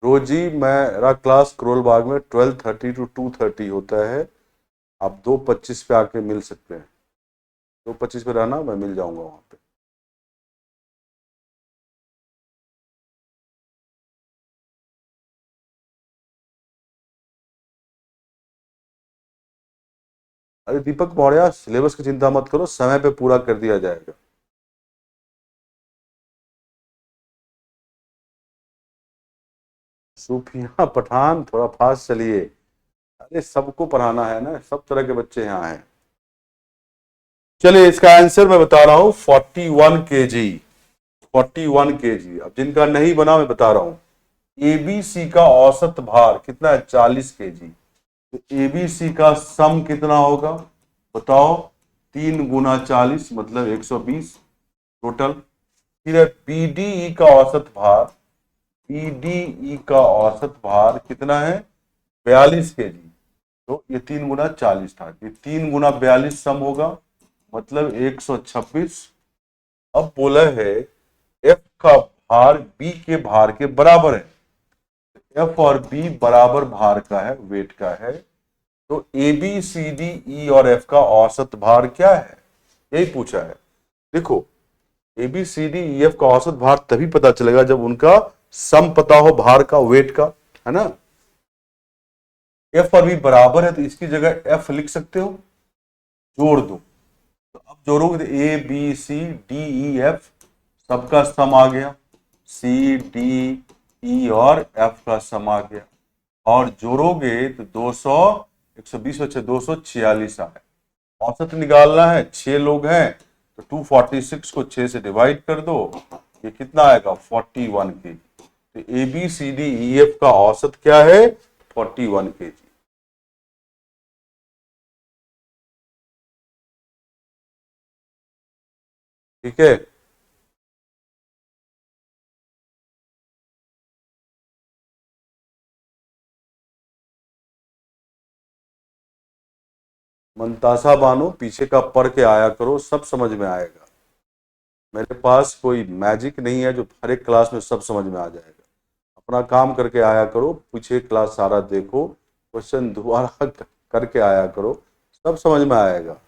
A: रोज जी मेरा क्लास करोल बाग में 12:30 to 2:30 होता है। आप 2:25 पे आके मिल सकते हैं। 2:25 पे रहना, मैं मिल जाऊंगा वहां पे। अरे दीपक मौर्य, सिलेबस की चिंता मत करो, समय पे पूरा कर दिया जाएगा। सूफिया पठान, थोड़ा फास्ट चलिए। अरे सबको पढ़ाना है ना, सब तरह के बच्चे यहाँ हैं। चलिए इसका आंसर मैं बता रहा हूं, 41 kg। 41 kg। अब जिनका नहीं बना मैं बता रहा हूं, एबीसी का औसत भार कितना है? 40 kg। तो एबीसी का सम कितना होगा बताओ? 3 × 40 मतलब 120 टोटल। फिर है बीडीई का औसत भार। बीडीई का औसत भार कितना है? 42 kg। तो ये 3 × 40 था, ये 3 × 42 सम होगा, मतलब 126। अब बोला है एफ का भार बी के भार के बराबर है। एफ और बी बराबर भार का है, वेट का है। तो ए बी सी डी ई और एफ का औसत भार क्या है, यही पूछा है। देखो, A B C D E F का औसत भार तभी पता चलेगा जब उनका सम पता हो, भार का, वेट का, है ना। एफ और बी बराबर है तो इसकी जगह एफ लिख सकते हो, जोड़ दो। तो अब जोड़ोगे तो A B C D E F सबका सम आ गया, सी डी ई और एफ का सम आ गया। और जोड़ोगे तो 200, 120 बचे 246 आए। औसत निकालना है, 6 लोग हैं तो 246 को 6 से डिवाइड कर दो, ये कितना आएगा? 41 kg। तो A B C D E F का औसत क्या है? 41 kg। ठीक है। मनतासा बानो, पीछे का पढ़ के आया करो, सब समझ में आएगा। मेरे पास कोई मैजिक नहीं है जो हर एक क्लास में सब समझ में आ जाएगा। अपना काम करके आया करो, पीछे क्लास सारा देखो, क्वेश्चन दोबारा करके आया करो, सब समझ में आएगा।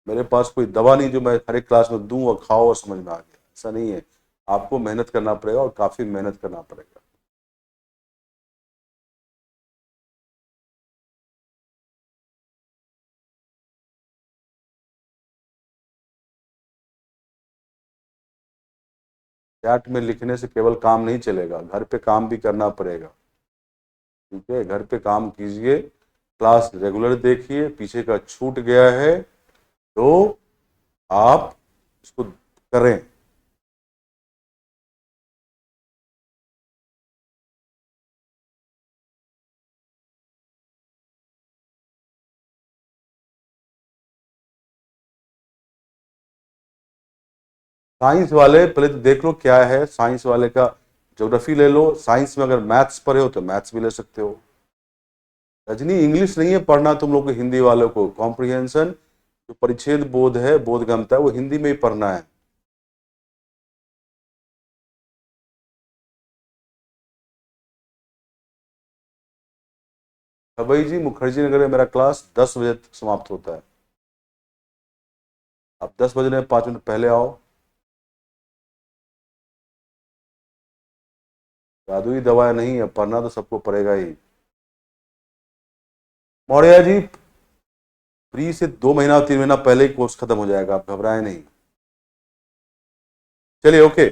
A: मेरे पास कोई दवा नहीं जो मैं हर एक क्लास में दूं और खाओ और समझ में आ गया, ऐसा नहीं है। आपको मेहनत करना पड़ेगा और काफी मेहनत करना पड़ेगा। चैट में लिखने से केवल काम नहीं चलेगा, घर पे काम भी करना पड़ेगा। ठीक है, घर पे काम कीजिए, क्लास रेगुलर देखिए, पीछे का छूट गया है तो आप इसको करें। साइंस वाले पहले तो देख लो क्या है साइंस वाले का। ज्योग्राफी ले लो, साइंस में अगर मैथ्स पढ़े हो तो मैथ्स भी ले सकते हो। रजनी, इंग्लिश नहीं है पढ़ना तुम लोग को, हिंदी वालों को कॉम्प्रिहेंशन, जो परिच्छेद बोध है, बोध गमता है, वो हिंदी में ही पढ़ना है। अभय जी, मुखर्जी नगर में मेरा क्लास 10 बजे तक समाप्त होता है। आप 10 बजने 5 मिनट पहले आओ। जादुई दवा नहीं है, पढ़ना तो सबको पड़ेगा ही। मौर्य जी, प्री से 2 महीना 3 महीना पहले ही कोर्स खत्म हो जाएगा, आप घबराएं नहीं। चलिए ओके।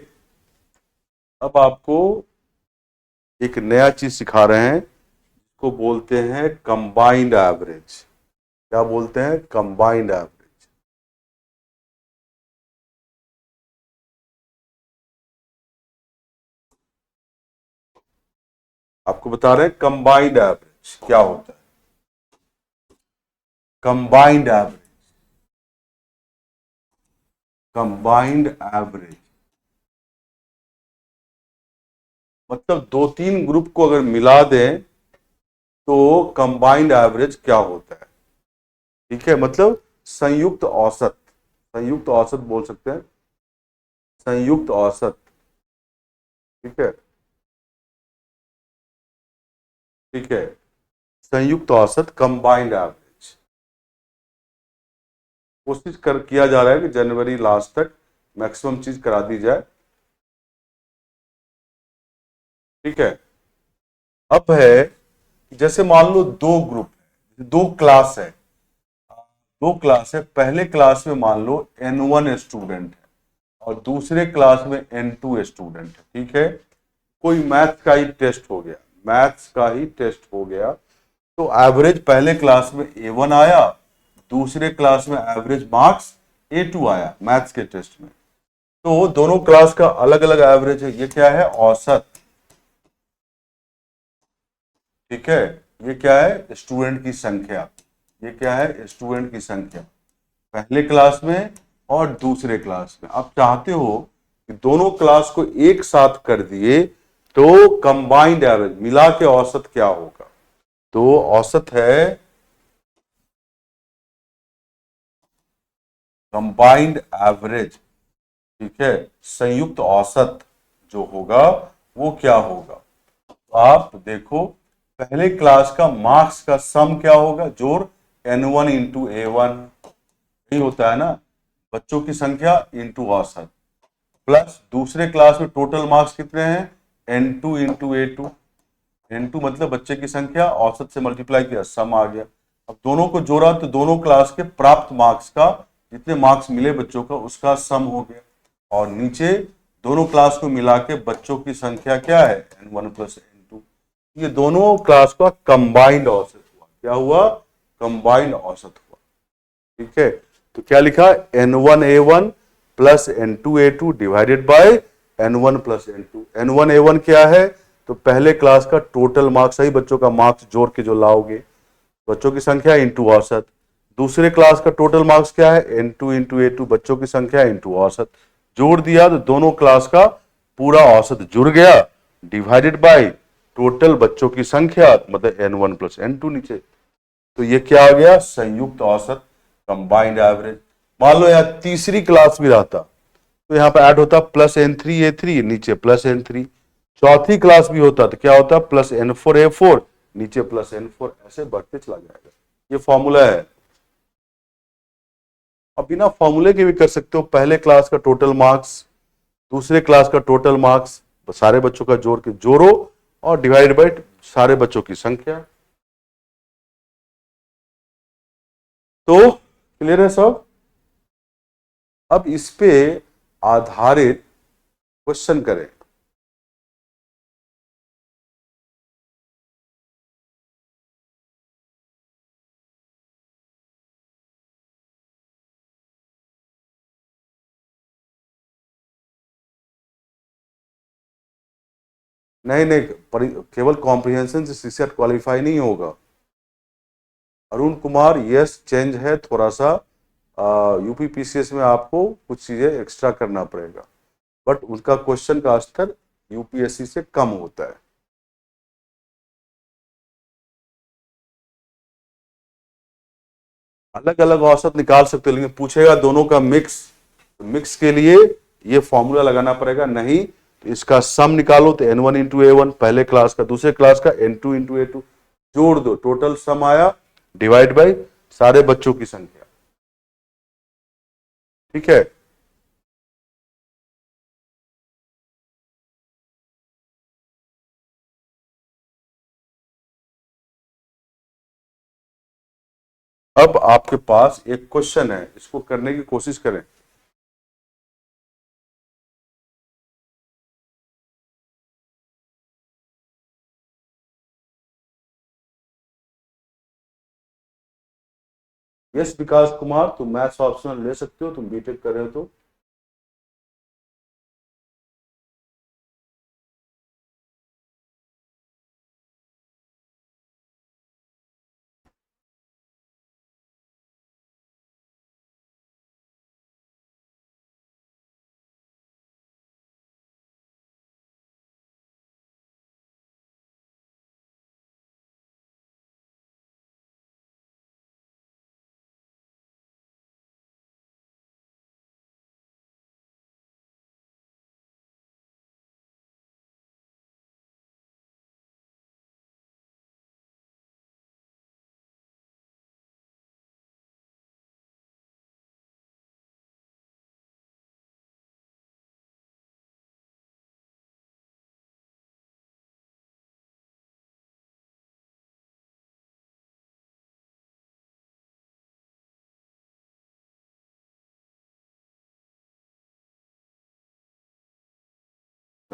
A: अब आपको एक नया चीज सिखा रहे हैं, को बोलते हैं कंबाइंड एवरेज। क्या बोलते हैं? Combined average. आपको बता रहे हैं कंबाइंड एवरेज क्या होता है। कंबाइंड एवरेज, कंबाइंड एवरेज मतलब दो तीन ग्रुप को अगर मिला दें तो कंबाइंड एवरेज क्या होता है। ठीक है, मतलब संयुक्त औसत, संयुक्त औसत बोल सकते हैं, संयुक्त औसत। ठीक है। ठीक है, संयुक्त औसत कंबाइंड एवरेज। कोशिश कर किया जा रहा है कि जनवरी लास्ट तक मैक्सिमम चीज करा दी जाए। ठीक है, अब है जैसे मान लो दो ग्रुप है, दो क्लास है, दो क्लास है, पहले क्लास में मान लो N1 स्टूडेंट है और दूसरे क्लास में N2 स्टूडेंट है। ठीक है, कोई मैथ्स का ही टेस्ट हो गया, मैथ्स का ही टेस्ट हो गया, तो एवरेज पहले क्लास में A1 आया, दूसरे क्लास में एवरेज मार्क्स A2 आया मैथ्स के टेस्ट में। तो दोनों क्लास का अलग अलग एवरेज है, ये क्या है, औसत। ठीक है, ये क्या है, स्टूडेंट की संख्या, ये क्या है, स्टूडेंट की संख्या पहले क्लास में और दूसरे क्लास में। आप चाहते हो कि दोनों क्लास को एक साथ कर दिए तो कंबाइंड एवरेज मिला के औसत क्या होगा, तो औसत है कंबाइंड एवरेज। ठीक है, संयुक्त औसत जो होगा वो क्या होगा, आप देखो पहले क्लास का मार्क्स का सम क्या होगा, जोड़ N1 इंटू A1, यही होता है ना, बच्चों की संख्या इंटू औसत, प्लस दूसरे क्लास में टोटल मार्क्स कितने हैं, N2 इंटू A2, N2 मतलब बच्चे की संख्या, औसत से मल्टीप्लाई किया, सम आ गया। अब दोनों को जोड़ा तो दोनों क्लास के प्राप्त मार्क्स का, जितने मार्क्स मिले बच्चों का उसका सम हो गया, और नीचे दोनों क्लास को मिला के बच्चों की संख्या क्या है, N1 प्लस N2। ये दोनों क्लास का कंबाइंड औसत हुआ, क्या हुआ, कंबाइंड औसत हुआ। ठीक है, तो क्या लिखा, N1 A1 plus N2 A2 divided by N1 plus N1 A1 क्या है, तो पहले क्लास का टोटल मार्क्स, सही बच्चों का मार्क्स जोड़ के जो लाओगे, बच्चों की संख्या इंटू औसत, दूसरे क्लास का टोटल मार्क्स क्या है, N2 इंटू A2 बच्चों की संख्या इंटू औसत, जोड़ दिया तो दोनों क्लास का पूरा औसत जुड़ गया, डिवाइडेड बाय टोटल बच्चों की संख्या, मतलब N1 प्लस N2 नीचे। तो ये क्या आ गया, संयुक्त औसत कंबाइंड एवरेज। मान लो यार तीसरी क्लास भी रहता तो यहां पर ऐड होता प्लस N3 A3, नीचे प्लस N3, चौथी क्लास भी होता तो क्या होता, प्लस N4 A4, नीचे प्लस N4, ऐसे बढ़ते चला जाएगा। ये फॉर्मूला है। अब बिना फॉर्मूले के भी कर सकते हो, पहले क्लास का टोटल मार्क्स, दूसरे क्लास का टोटल मार्क्स, सारे बच्चों का जोड़ के जोड़ो और डिवाइड बाय सारे बच्चों की संख्या। तो क्लियर है सब। अब इस पे आधारित क्वेश्चन करें। नहीं नहीं, केवल कॉम्प्रिहेंशन से सीसेट क्वालिफाई नहीं होगा। अरुण कुमार, यस चेंज है थोड़ा सा, यूपीपीसीएस में आपको कुछ चीजें एक्स्ट्रा करना पड़ेगा, बट उनका क्वेश्चन का स्तर यूपीएससी से कम होता है। अलग अलग औसत निकाल सकते हो, लेकिन पूछेगा दोनों का मिक्स, तो मिक्स के लिए ये फॉर्मूला लगाना पड़ेगा, नहीं तो इसका सम निकालो तो N1 इंटू A1 पहले क्लास का, दूसरे क्लास का N2 इंटू A2, जोड़ दो टोटल सम आया, डिवाइड बाय सारे बच्चों की संख्या। ठीक है, अब आपके पास एक क्वेश्चन है, इसको करने की कोशिश करें। यस विकास कुमार, तुम मैथ्स ऑप्शनल ले सकते हो, तुम बीटेक कर रहे हो तो।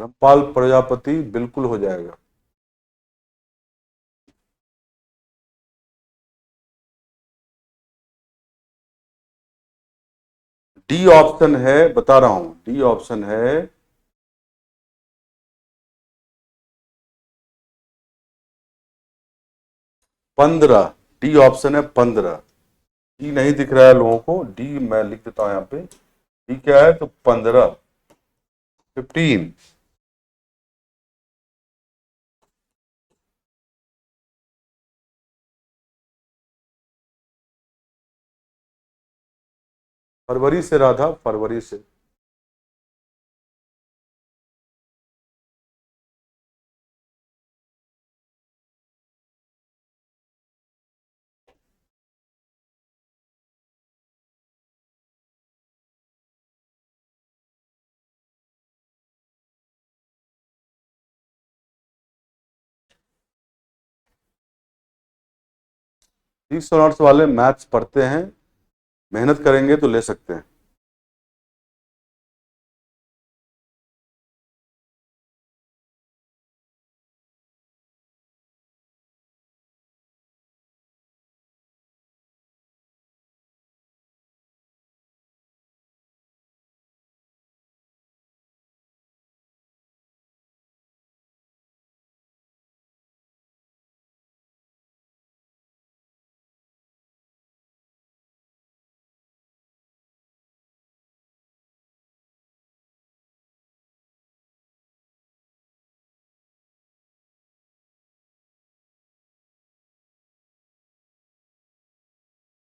A: धर्मपाल प्रजापति बिल्कुल हो जाएगा। डी ऑप्शन है, बता रहा हूं, डी ऑप्शन है 15। डी ऑप्शन है 15। डी नहीं दिख रहा है लोगों को, डी मैं लिख देता हूं यहाँ पे। डी क्या है तो 15, 15। फरवरी से राधा, फरवरी से। तीस ऑनर्स वाले मैथ्स पढ़ते हैं, मेहनत करेंगे तो ले सकते हैं।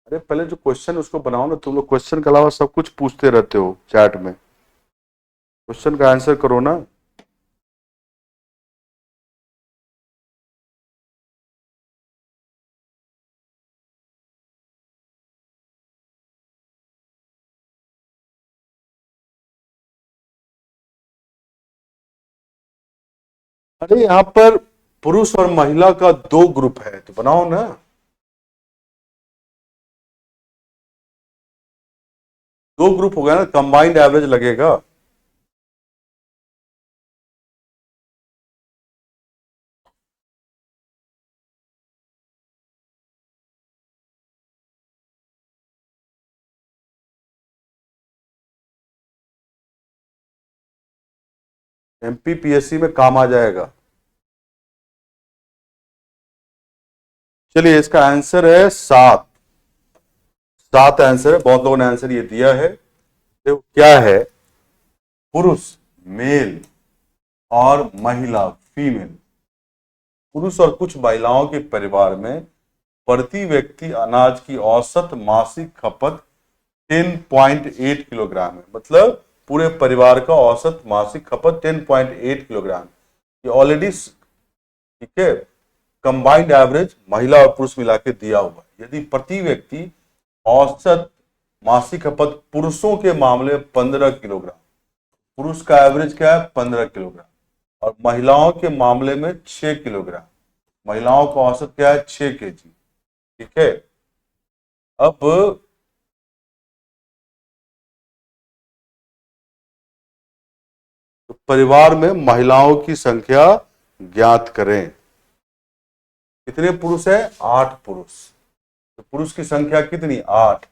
A: अरे पहले जो क्वेश्चन उसको बनाओ ना, तुम लोग क्वेश्चन के अलावा सब कुछ पूछते रहते हो चैट में। क्वेश्चन का आंसर करो ना। अरे यहाँ पर पुरुष और महिला का दो ग्रुप है तो बनाओ ना। दो ग्रुप हो गया ना, कंबाइंड एवरेज लगेगा। एमपीपीएससी में काम आ जाएगा। चलिए इसका आंसर है 7। 7 आंसर है, बहुत लोगों ने आंसर ये दिया है। तो क्या है, पुरुष मेल और महिला फीमेल, पुरुष और कुछ महिलाओं के परिवार में प्रति व्यक्ति अनाज की औसत मासिक खपत 10.8 किलोग्राम है। मतलब पूरे परिवार का औसत मासिक खपत 10.8 किलोग्राम। ये ऑलरेडी ठीक है, कंबाइंड एवरेज महिला और पुरुष मिला के दिया हुआ है। यदि प्रति व्यक्ति औसत मासिक खपत पुरुषों के मामले में 15 किलोग्राम, पुरुष का एवरेज क्या है 15 किलोग्राम, और महिलाओं के मामले में 6 किलोग्राम, महिलाओं का औसत क्या है 6 केजी। ठीक है, अब तो परिवार में महिलाओं की संख्या ज्ञात करें। कितने पुरुष है, 8 पुरुष। तो पुरुष की संख्या कितनी, 8,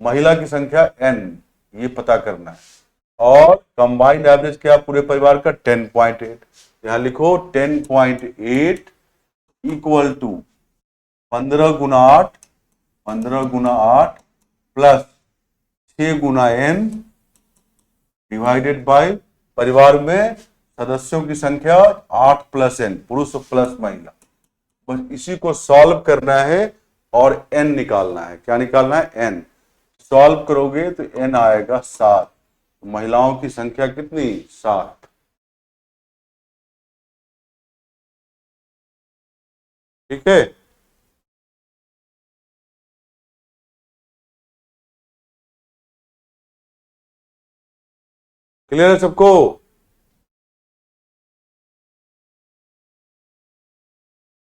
A: महिला की संख्या n, ये पता करना है। और कंबाइंड एवरेज क्या पूरे परिवार का 10.8, यहां लिखो 10.8 इक्वल टू 15 गुना 8, 15 गुना 8 प्लस 6 गुना n डिवाइडेड बाय परिवार में सदस्यों की संख्या 8 प्लस n, पुरुष प्लस महिला। बस इसी को सॉल्व करना है और n निकालना है। क्या निकालना है, n। सॉल्व करोगे तो n आएगा 7। महिलाओं की संख्या कितनी, 7। ठीक है, क्लियर है सबको।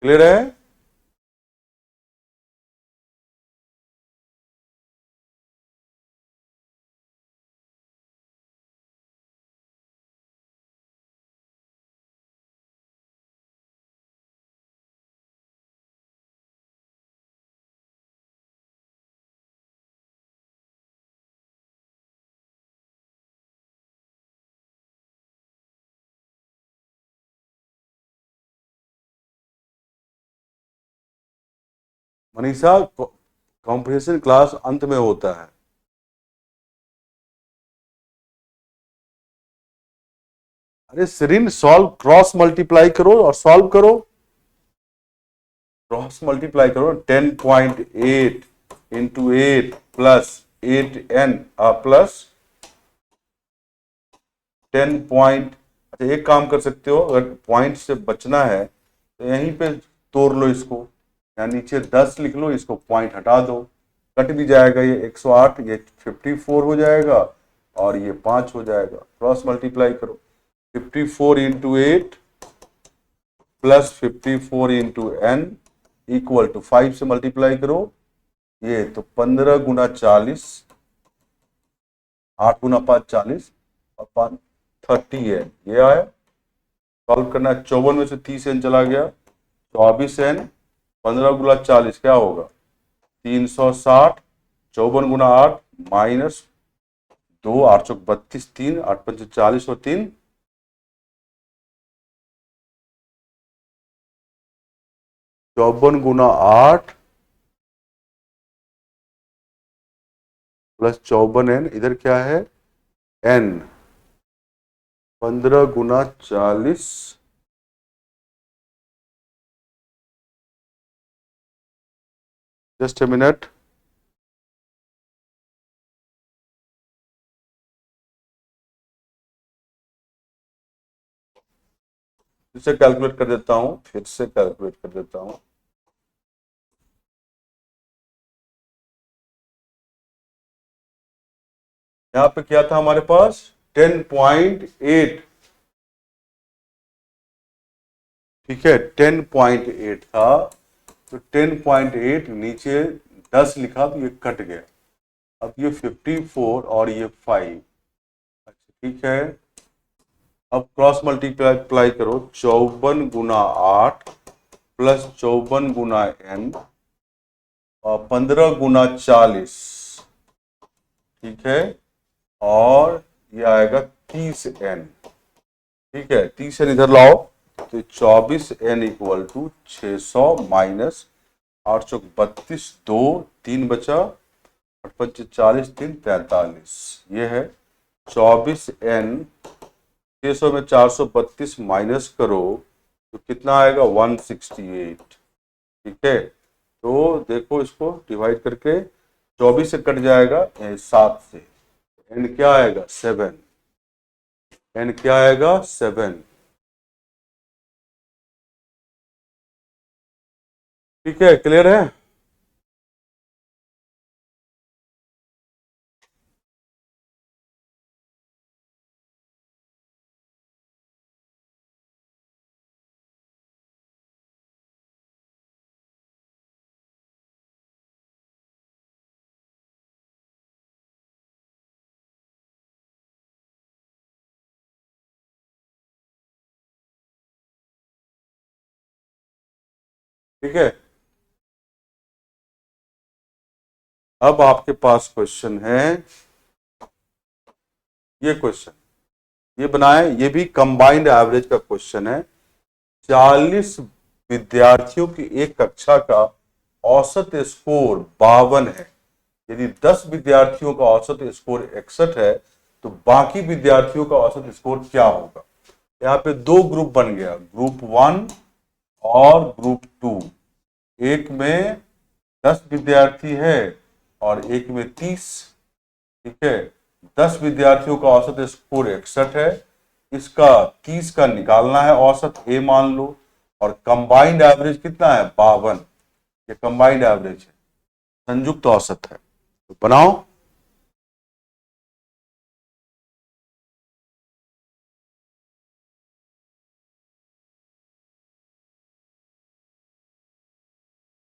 A: क्लियर है। मनीषा, कॉम्प्रिहेंशन क्लास अंत में होता है। अरे सिरिन, सॉल्व, क्रॉस मल्टीप्लाई करो और सॉल्व करो। क्रॉस मल्टीप्लाई करो। 10.8 into 8 plus 8n plus 10 point. अच्छा, एक काम कर सकते हो, अगर पॉइंट से बचना है तो यहीं पे तोड़ लो इसको, या नीचे 10 लिख लो, इसको पॉइंट हटा दो, कट भी जाएगा। ये 108, ये 54 हो जाएगा और ये 5 हो जाएगा। क्रॉस मल्टीप्लाई करो। 54 इंटू 8 प्लस 54 इंटू एन इक्वल टू 5 से मल्टीप्लाई करो। ये तो 15 गुना 40, 8 गुना 5 40 और 5 30 है। ये आया। सॉल्व करना है। 54 में से 30 एन चला गया, 24 एन। 15 गुना 40 क्या होगा? 360। 54 गुना 8 माइनस 2, 8 चौक 32, 3 8 पंच 40 और 3 54 गुना 8 प्लस 54 एन, इधर क्या है? एन। 15 गुना 40, जस्ट ए मिनट। फिर से कैलकुलेट कर देता हूं, फिर से कैलकुलेट कर देता हूं। यहां पे क्या था हमारे पास? 10.8। ठीक है, 10.8 था, तो 10.8 नीचे 10 लिखा तो ये कट गया। अब ये 54 और ये 5। अच्छा ठीक है, अब क्रॉस मल्टीप्लाई करो। 54 गुना 8 प्लस 54 गुना n और 15 गुना 40। ठीक है, और ये आएगा 30n। ठीक है, 30n इधर लाओ, तो 24n इक्वल टू 600 माइनस 8 चौक 32, 2 3 बचा, 8 पंच 40, 3 43। ये है 24n। 600 में 432 माइनस करो तो कितना आएगा? 168। ठीक है, तो देखो इसको डिवाइड करके, 24 से कट जाएगा 7 से, एन क्या आएगा? 7। एन क्या आएगा? 7। ठीक है, क्लियर है? ठीक है, अब आपके पास क्वेश्चन है, ये क्वेश्चन ये बनाए, ये भी कंबाइंड एवरेज का क्वेश्चन है। 40 विद्यार्थियों की एक कक्षा का औसत स्कोर 52 है। यदि 10 विद्यार्थियों का औसत स्कोर 61 है तो बाकी विद्यार्थियों का औसत स्कोर क्या होगा? यहाँ पे दो ग्रुप बन गया, ग्रुप 1 और ग्रुप 2। एक में 10 विद्यार्थी है और एक में 30। ठीक है, 10 विद्यार्थियों का औसत स्कोर 61 है, इसका 30 का निकालना है औसत, ए मान लो, और कंबाइंड एवरेज कितना है? 52। ये कंबाइंड एवरेज है, संयुक्त औसत है। तो बनाओ।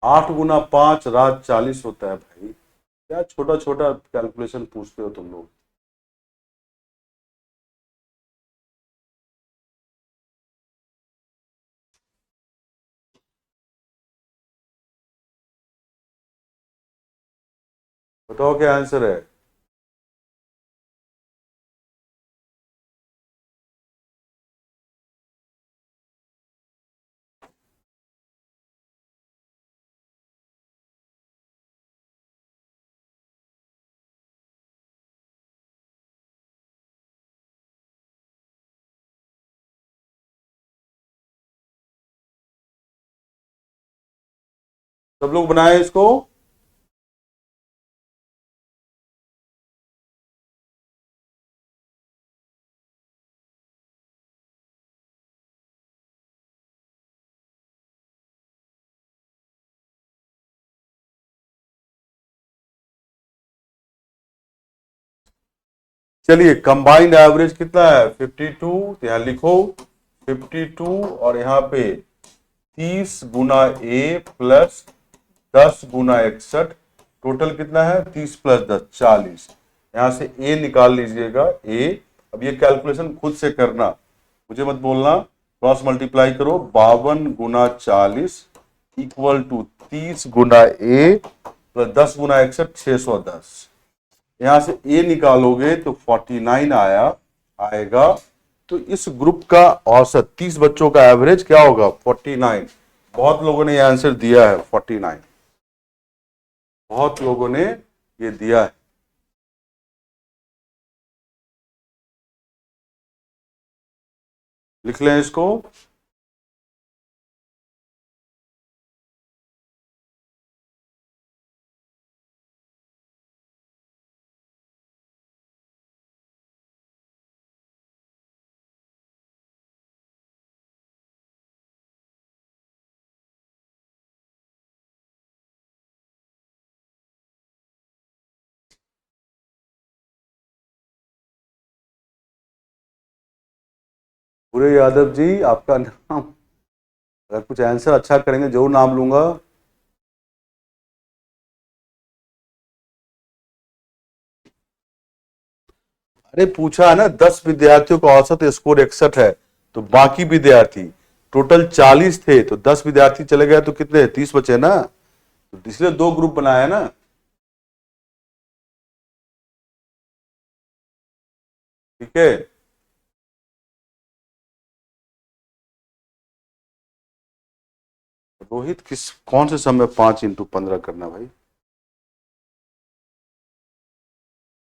A: आठ गुना 5 रात 40 होता है भाई। क्या छोटा छोटा कैलकुलेशन पूछते हो तुम लोग? बताओ क्या आंसर है? सब लोग बनाए इसको। चलिए कंबाइंड एवरेज कितना है 52, तो यहां लिखो 52 और यहाँ पे 30 गुना ए प्लस 10 गुना 61, टोटल कितना है 30 प्लस 10 40। यहां से ए निकाल लीजिएगा ए। अब ये कैलकुलेशन खुद से करना, मुझे मत बोलना। क्रॉस मल्टीप्लाई करो 52 गुना 40 इक्वल टू 30 गुना ए प्लस 10 गुना 61 610। यहां से ए निकालोगे तो 49 आएगा। तो इस ग्रुप का औसत 30 बच्चों का एवरेज क्या होगा 49। बहुत लोगों ने यह आंसर दिया है 49, बहुत लोगों ने ये दिया है। लिख लें इसको। पूरे यादव जी आपका नाम, अगर कुछ आंसर अच्छा करेंगे जरूर नाम लूंगा। अरे पूछा है ना 10 विद्यार्थियों का औसत स्कोर 61 है, तो बाकी विद्यार्थी टोटल 40 थे, तो 10 विद्यार्थी चले गए तो कितने 30 बचे ना, तो इसलिए दो ग्रुप बनाया ना। ठीक है। रोहित किस कौन से समय 5 × 15 करना भाई,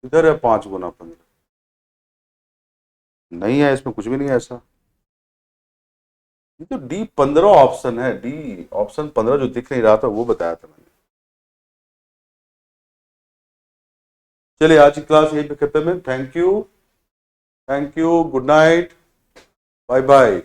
A: इधर है 5 × 15, नहीं है इसमें कुछ भी नहीं है ऐसा। ये तो D15 ऑप्शन है, डी ऑप्शन 15 जो दिख नहीं रहा था वो बताया था मैंने। चलिए आज की क्लास यहीं पे खत्म है। Thank you, thank you, good night, bye bye.